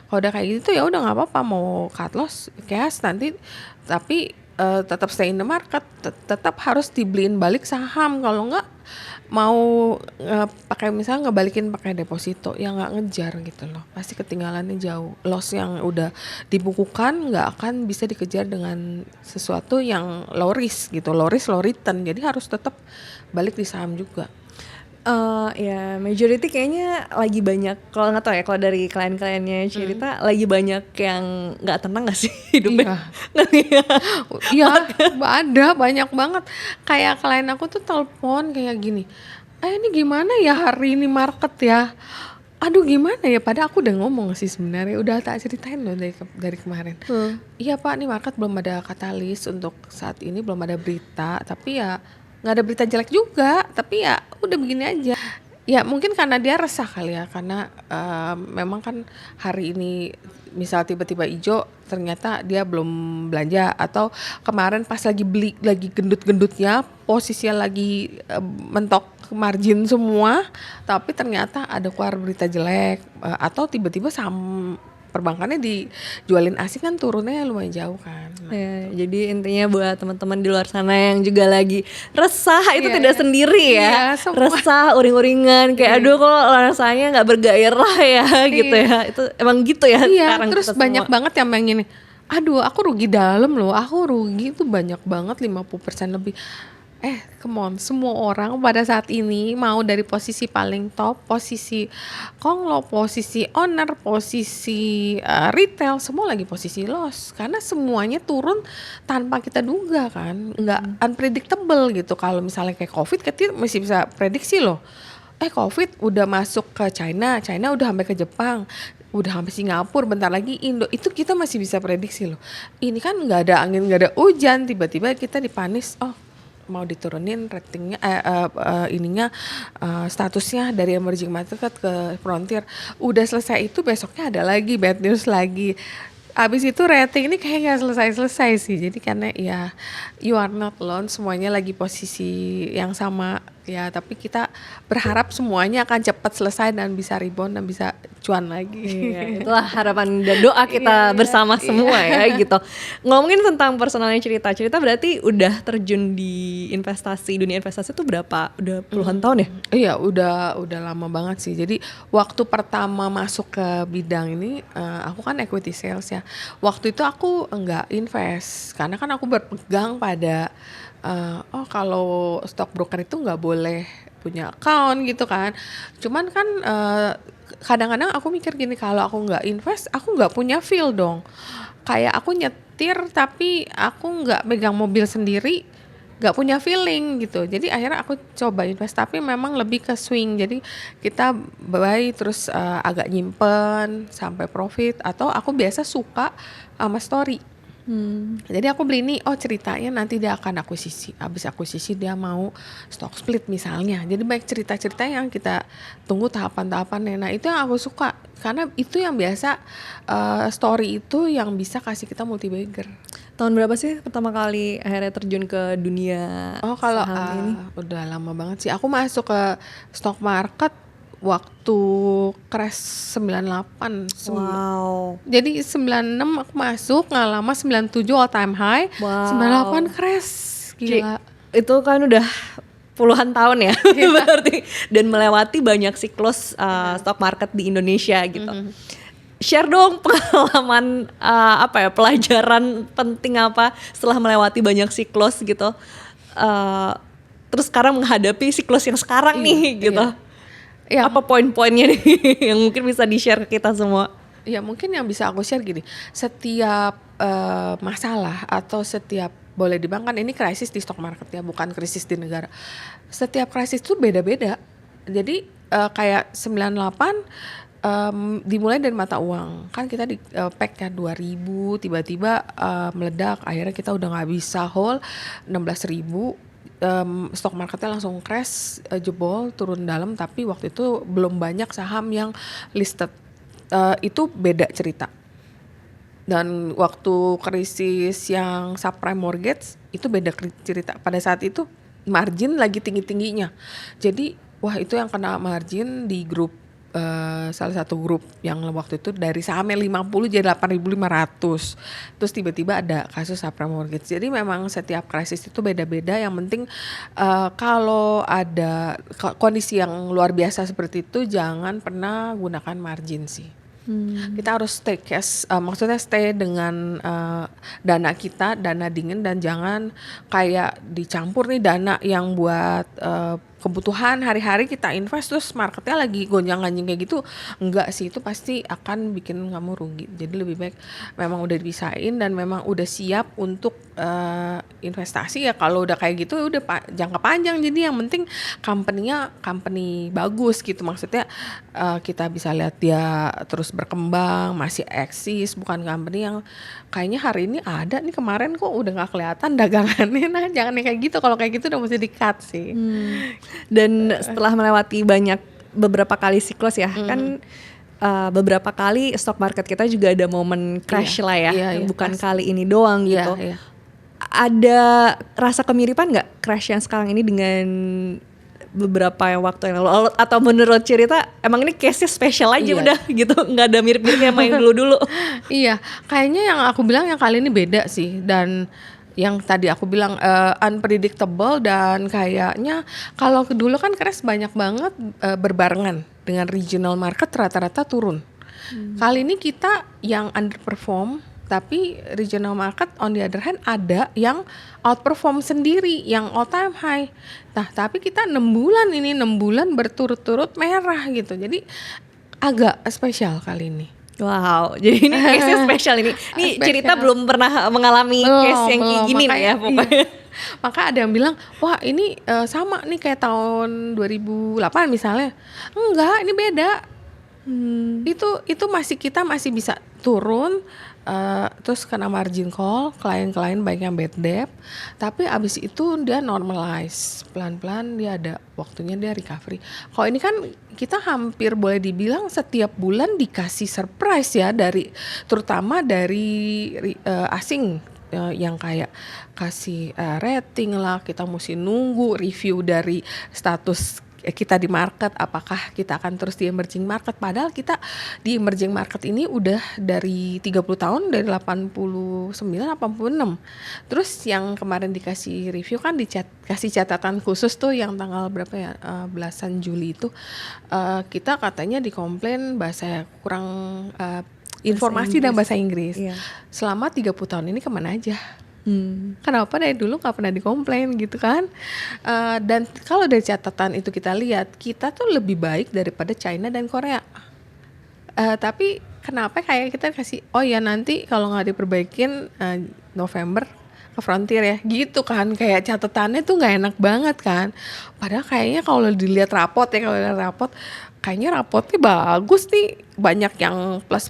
Kalau udah kayak gitu ya udah nggak apa-apa, mau cut loss cash nanti, tapi tetap stay in the market, tetap harus dibeliin balik saham. Kalau nggak mau pakai misalnya ngebalikin pakai deposito, ya nggak ngejar gitu loh, pasti ketinggalannya jauh. Loss yang udah dibukukan nggak akan bisa dikejar dengan sesuatu yang low risk gitu, low risk low return. Jadi harus tetap balik di saham juga. Ya majority kayaknya lagi banyak, kalau nggak tahu ya, kalau dari klien-kliennya cerita lagi banyak yang nggak tenang nggak sih hidupnya? Iya, ada banyak banget. Kayak klien aku tuh telepon kayak gini, ini gimana ya hari ini market ya? Aduh gimana ya, padahal aku udah ngomong sih sebenarnya, udah tak ceritain loh dari kemarin. Iya Pak, nih market belum ada katalis untuk saat ini, belum ada berita, tapi ya nggak ada berita jelek juga, tapi ya udah begini aja. Ya mungkin karena dia resah kali ya, karena memang kan hari ini misal tiba-tiba hijau, ternyata dia belum belanja, atau kemarin pas lagi beli lagi gendut-gendutnya, posisinya lagi mentok margin semua, tapi ternyata ada keluar berita jelek, atau tiba-tiba saham perbankannya dijualin asing kan turunnya lumayan jauh kan. Ya, jadi intinya buat teman-teman di luar sana yang juga lagi resah, itu Iya, tidak sendiri ya. iya, semua. Resah, uring-uringan, kayak aduh kok rasanya nggak bergairah ya gitu ya. Itu emang gitu ya Iya, sekarang terus kita banyak semua. banget yang pengen, aduh aku rugi dalam loh, aku rugi itu banyak banget 50% lebih. Come on, semua orang pada saat ini mau dari posisi paling top, posisi konglo, posisi owner, posisi retail, semua lagi posisi loss. Karena semuanya turun tanpa kita duga kan, nggak unpredictable gitu. Kalau misalnya kayak COVID, kita masih bisa prediksi loh. COVID udah masuk ke China, China udah sampai ke Jepang, udah sampai Singapura, bentar lagi Indo, itu kita masih bisa prediksi loh. Ini kan nggak ada angin, nggak ada hujan, tiba-tiba kita dipanis, mau diturunin ratingnya, statusnya dari emerging market ke frontier. Udah selesai itu, besoknya ada lagi bad news lagi. Abis itu rating ini kayak nggak selesai-selesai sih. Jadi karena ya you are not alone, semuanya lagi posisi yang sama ya. Tapi kita berharap semuanya akan cepat selesai dan bisa rebound dan bisa cuan lagi. Iya, itulah harapan dan doa kita bersama semua ya gitu. Ngomongin tentang personalnya cerita berarti udah terjun di dunia investasi tuh berapa? Udah puluhan tahun ya? Iya, udah lama banget sih. Jadi waktu pertama masuk ke bidang ini, aku kan equity sales ya. Waktu itu aku enggak invest karena kan aku berpegang pada kalau stockbroker itu nggak boleh punya account gitu kan. Cuman kan kadang-kadang aku mikir gini, kalau aku nggak invest, aku nggak punya feel dong. Kayak aku nyetir tapi aku nggak megang mobil sendiri, nggak punya feeling gitu. Jadi akhirnya aku coba invest, tapi memang lebih ke swing. Jadi kita buy terus agak nyimpen sampai profit, atau aku biasa suka sama story. Jadi aku beli ini, ceritanya nanti dia akan akuisisi. Habis akuisisi dia mau stock split misalnya. Jadi baik cerita-cerita yang kita tunggu tahapan-tahapannya. Nah itu yang aku suka, karena itu yang biasa story itu yang bisa kasih kita multi bagger. Tahun berapa sih pertama kali akhirnya terjun ke dunia Kalau saham ini? udah lama banget sih. Aku masuk ke stock market waktu crash 98. Wow. Jadi 96 aku masuk, nggak lama 97 all time high, Wow. 98 crash. Gila. Itu kan udah puluhan tahun ya berarti, dan melewati banyak siklus stock market di Indonesia gitu. Share dong pengalaman pelajaran penting apa setelah melewati banyak siklus gitu. Terus sekarang menghadapi siklus yang sekarang nih gitu. Iya. Apa poin-poinnya nih yang mungkin bisa di-share ke kita semua? Ya mungkin yang bisa aku share gini, setiap masalah atau setiap, boleh dibilang kan ini krisis di stock market ya, bukan krisis di negara. Setiap krisis itu beda-beda. Jadi kayak 98 dimulai dari mata uang. Kan kita di pack ya 2000, tiba-tiba meledak, akhirnya kita udah gak bisa hold 16.000. Stock marketnya langsung crash, jebol, turun dalam, tapi waktu itu belum banyak saham yang listed. Itu beda cerita. Dan waktu krisis yang subprime mortgage itu beda cerita. Pada saat itu margin lagi tinggi-tingginya. Jadi wah, itu yang kena margin di grup, salah satu grup yang waktu itu dari sahamnya 50 jadi 8.500. Terus tiba-tiba ada kasus subprime mortgage. Jadi memang setiap krisis itu beda-beda. Yang penting kalau ada kondisi yang luar biasa seperti itu, jangan pernah gunakan margin sih. Kita harus stay cash, maksudnya stay dengan dana kita, dana dingin, dan jangan kayak dicampur nih dana yang buat kebutuhan hari-hari kita invest terus marketnya lagi gonjang-ganjing kayak gitu. Enggak sih, itu pasti akan bikin kamu rugi. Jadi lebih baik memang udah dipisahin dan memang udah siap untuk investasi ya. Kalau udah kayak gitu udah jangka panjang. Jadi yang penting company-nya company bagus gitu, maksudnya kita bisa lihat dia terus berkembang, masih eksis, bukan company yang kayaknya hari ini ada nih, kemarin kok udah nggak kelihatan dagangannya. Nah jangan kayak gitu, kalau kayak gitu udah mesti di-cut sih. Dan setelah melewati beberapa kali siklus ya, kan beberapa kali stock market kita juga ada momen crash lah ya, yang bukan pasti kali ini doang gitu. Ada rasa kemiripan nggak crash yang sekarang ini dengan beberapa waktu yang lalu, atau menurut cerita emang ini case-nya spesial aja udah gitu, nggak ada mirip-miripnya main dulu-dulu? Iya, kayaknya yang aku bilang yang kali ini beda sih, dan yang tadi aku bilang unpredictable, dan kayaknya kalau dulu kan crash banyak banget berbarengan dengan regional market rata-rata turun. Kali ini kita yang underperform Tapi regional market on the other hand ada yang outperform sendiri, yang all time high. Nah, tapi kita 6 bulan berturut-turut merah gitu. Jadi agak spesial kali ini. Wow, jadi ini case-nya spesial ini. Ini cerita Spesial. belum pernah mengalami case yang kayak gini nih ya pokoknya. Iya. Maka ada yang bilang, wah ini sama nih kayak tahun 2008 misalnya. Enggak, ini beda. Itu kita masih bisa turun, terus kena margin call, klien-klien banyak yang bad debt, tapi abis itu dia normalize, pelan-pelan dia ada waktunya dia recovery. Kalau ini kan kita hampir boleh dibilang setiap bulan dikasih surprise ya, terutama dari asing, yang kayak kasih rating lah, kita mesti nunggu review dari status kita di market, apakah kita akan terus di emerging market, padahal kita di emerging market ini udah dari 30 tahun, dari 89, 86. Terus yang kemarin dikasih review kan kasih catatan khusus tuh yang tanggal berapa ya, belasan Juli itu, kita katanya dikomplain bahasa kurang informasi dan bahasa Inggris. Iya. Selama 30 tahun ini kemana aja? Kenapa dari dulu nggak pernah dikomplain gitu kan? Dan kalau dari catatan itu kita lihat, kita tuh lebih baik daripada China dan Korea. Tapi kenapa kayak kita kasih, oh ya nanti kalau nggak diperbaikin November ke Frontier ya, gitu kan? Kayak catatannya tuh nggak enak banget kan? Padahal kayaknya kalau dilihat rapot ya, kayaknya rapotnya bagus nih, banyak yang plus,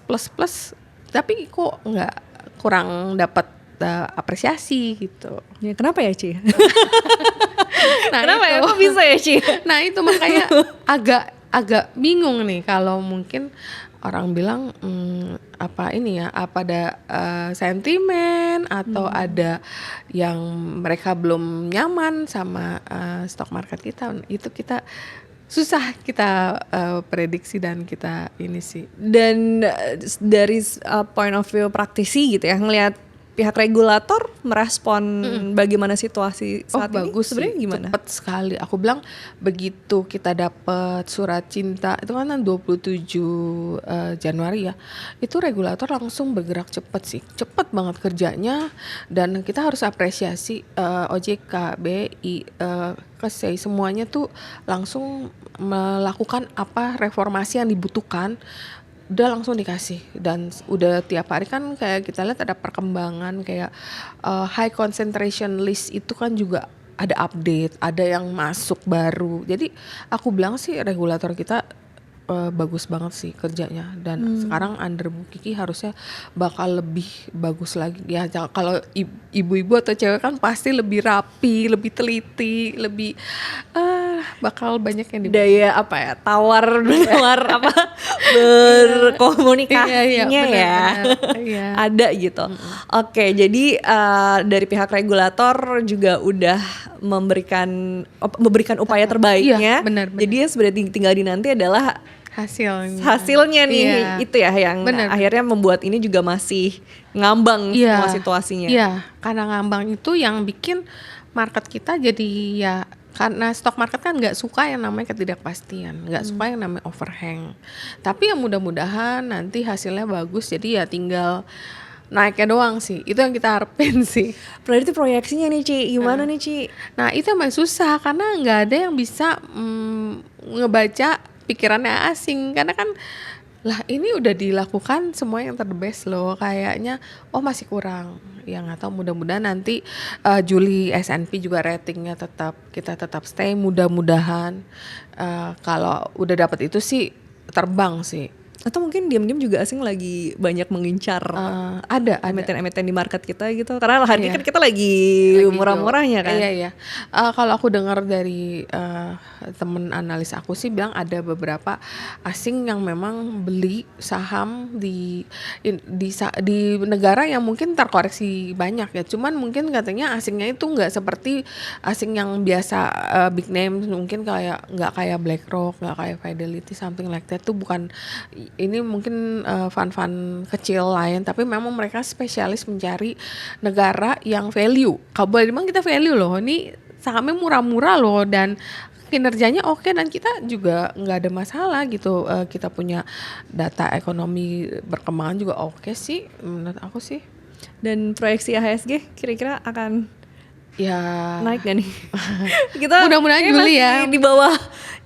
tapi kok nggak, kurang dapat apresiasi gitu. Ya, kenapa ya Ci? Nah, Kenapa ya? itu. Kok bisa ya Ci? Nah itu makanya agak bingung nih kalau mungkin orang bilang apa ini ya, apa ada sentimen atau ada yang mereka belum nyaman sama stock market kita. Itu kita susah kita prediksi dan kita ini sih. Dan dari point of view praktisi gitu ya, ngelihat pihak regulator merespon bagaimana situasi saat ini Bagus sebenarnya sih, gimana? cepet sekali. Aku bilang begitu kita dapat surat cinta itu kan 27 Januari ya, itu regulator langsung bergerak cepet sih, cepet banget kerjanya. Dan kita harus apresiasi OJK, BI, KSEI semuanya tuh langsung melakukan apa reformasi yang dibutuhkan, udah langsung dikasih. Dan udah tiap hari kan kayak kita lihat ada perkembangan kayak high concentration list itu kan juga ada update, ada yang masuk baru. Jadi aku bilang sih regulator kita bagus banget sih kerjanya. Dan sekarang under Bu Kiki harusnya bakal lebih bagus lagi ya. Kalau ibu-ibu atau cewek kan pasti lebih rapi, lebih teliti, lebih bakal banyak yang Daya apa ya, tawar apa berkomunikasinya benar, iya. ada gitu. Oke, jadi dari pihak regulator juga udah memberikan upaya terbaiknya. Iya, benar. Jadi yang sebenarnya tinggal dinanti adalah hasilnya nih, iya. itu ya yang akhirnya membuat ini juga masih ngambang semua situasinya. Iya, karena ngambang itu yang bikin market kita jadi ya, karena stock market kan nggak suka yang namanya ketidakpastian, nggak suka yang namanya overhang. Tapi ya mudah-mudahan nanti hasilnya bagus, jadi ya tinggal naiknya doang sih, itu yang kita harapin sih. Berarti proyeksinya nih Ci, gimana nih Ci? Nah itu emang susah karena nggak ada yang bisa ngebaca pikirannya asing, karena kan lah ini udah dilakukan semua yang terbest loh, kayaknya masih kurang ya, nggak tahu. Mudah-mudahan nanti Juli S&P juga ratingnya kita tetap stay, mudah-mudahan kalau udah dapat itu sih terbang sih. Atau mungkin diam-diam juga asing lagi banyak mengincar ada emiten-emiten di market kita gitu, karena hari ini kan kita lagi murah-murahnya kan. Iya. Kalau aku dengar dari temen analis aku sih bilang ada beberapa asing yang memang beli saham di negara yang mungkin terkoreksi banyak ya. Cuman mungkin katanya asingnya itu nggak seperti asing yang biasa big name, mungkin nggak kayak BlackRock, nggak kayak Fidelity, something like that tuh bukan. Ini mungkin fund-fund kecil lain, tapi memang mereka spesialis mencari negara yang value. Kalau boleh dibilang kita value loh, ini sahamnya murah-murah loh, dan kinerjanya oke dan kita juga nggak ada masalah gitu. Kita punya data ekonomi berkembang juga oke sih menurut aku sih. Dan proyeksi IHSG kira-kira akan Ya naik gak nih? Kita mudah-mudahan kayaknya Juli masih ya. di bawah,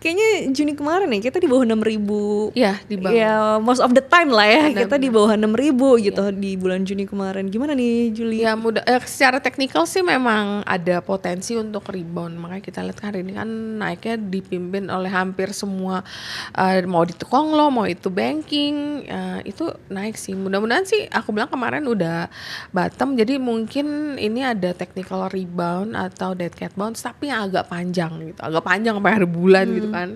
kayaknya Juni kemarin nih kita di bawah 6.000. Ya di bawah. Ya most of the time lah ya, Benar, kita di bawah 6.000 gitu di bulan Juni kemarin. Gimana nih Juli? Ya secara teknikal sih memang ada potensi untuk rebound. Makanya kita lihat hari ini kan naiknya dipimpin oleh hampir semua, mau itu konglo, mau itu banking, itu naik sih. Mudah-mudahan sih aku bilang kemarin udah bottom, jadi mungkin ini ada technical rebound atau dead cat bounce tapi yang agak panjang gitu. Agak panjang sampai akhir bulan gitu kan.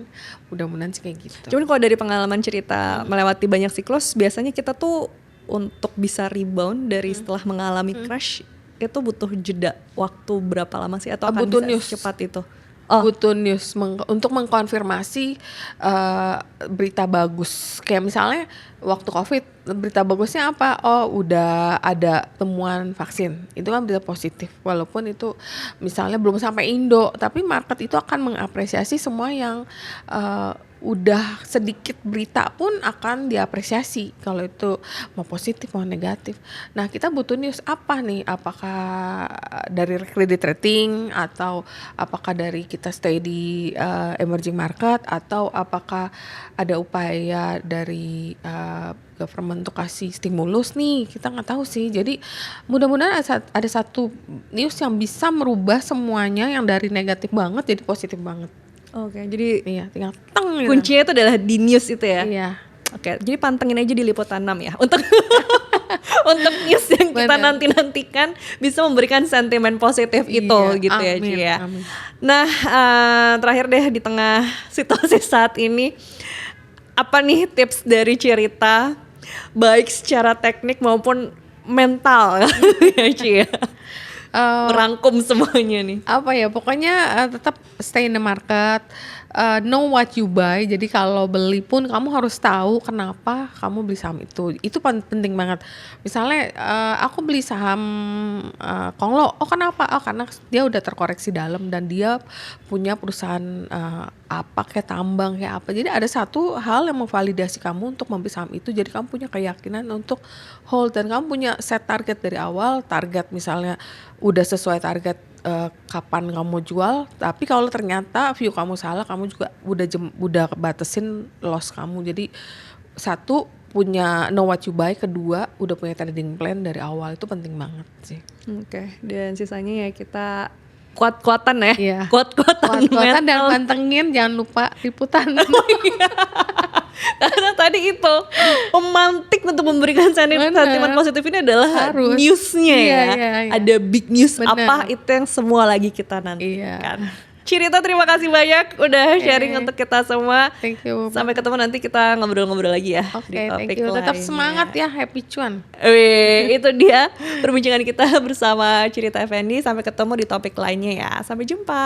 Mudah-mudahan sih kayak gitu. Cuman kalau dari pengalaman cerita melewati banyak siklus, biasanya kita tuh untuk bisa rebound dari setelah mengalami crash itu butuh jeda waktu berapa lama sih atau akan butuh bisa news. secepat itu? Butuh news untuk mengkonfirmasi berita bagus. Kayak misalnya waktu COVID, berita bagusnya apa? Oh, udah ada temuan vaksin. Itu kan berita positif. Walaupun itu misalnya belum sampai Indo, tapi market itu akan mengapresiasi semua yang udah sedikit berita pun akan diapresiasi kalau itu mau positif mau negatif. Nah, kita butuh news apa nih? Apakah dari credit rating atau apakah dari kita stay di emerging market atau apakah ada upaya dari government untuk kasih stimulus nih, kita nggak tahu sih. Jadi mudah-mudahan ada satu news yang bisa merubah semuanya yang dari negatif banget jadi positif banget. Oke, jadi Iya, tinggal teng gitu. kuncinya itu adalah di news itu ya. Iya. Oke, jadi pantengin aja di Liputan 6 ya untuk untuk news yang kita Bener. nantikan bisa memberikan sentimen positif itu Iya, gitu ya, amin, Ci ya. amin. Nah, terakhir deh di tengah situasi saat ini, apa nih tips dari Cirita baik secara teknik maupun mental ya, Ci ya. Merangkum semuanya nih. Apa ya, pokoknya tetap stay in the market, know what you buy. Jadi kalau beli pun kamu harus tahu kenapa kamu beli saham itu penting banget. Misalnya aku beli saham Konglo, oh kenapa? Oh karena dia udah terkoreksi dalam dan dia punya perusahaan apa kayak tambang kayak apa. Jadi ada satu hal yang memvalidasi kamu untuk membeli saham itu. Jadi kamu punya keyakinan untuk hold dan kamu punya set target dari awal. Target misalnya udah sesuai target kapan kamu jual, tapi kalau ternyata view kamu salah, kamu juga udah batasin loss kamu. Jadi satu punya know what you buy, kedua udah punya trading plan dari awal, itu penting banget sih. Oke, dan sisanya ya kita kuat-kuatan ya. Iya. Kuat-kuatan Kuat-kuatan dan mental. pantengin, jangan lupa liputan. Karena tadi itu memantik untuk memberikan sentimen positif ini adalah Harus. newsnya Iya, ya. iya, iya. Ada big news Bener. apa itu yang semua lagi kita nantikan. Iya. Cirita terima kasih banyak udah sharing untuk kita semua. Thank you. Sampai ketemu nanti kita ngobrol-ngobrol lagi ya. Oke, di topik thank you. Tetap lainnya. semangat ya, happy cuan. Wih, itu dia perbincangan kita bersama Cirita Effendi. Sampai ketemu di topik lainnya ya. Sampai jumpa.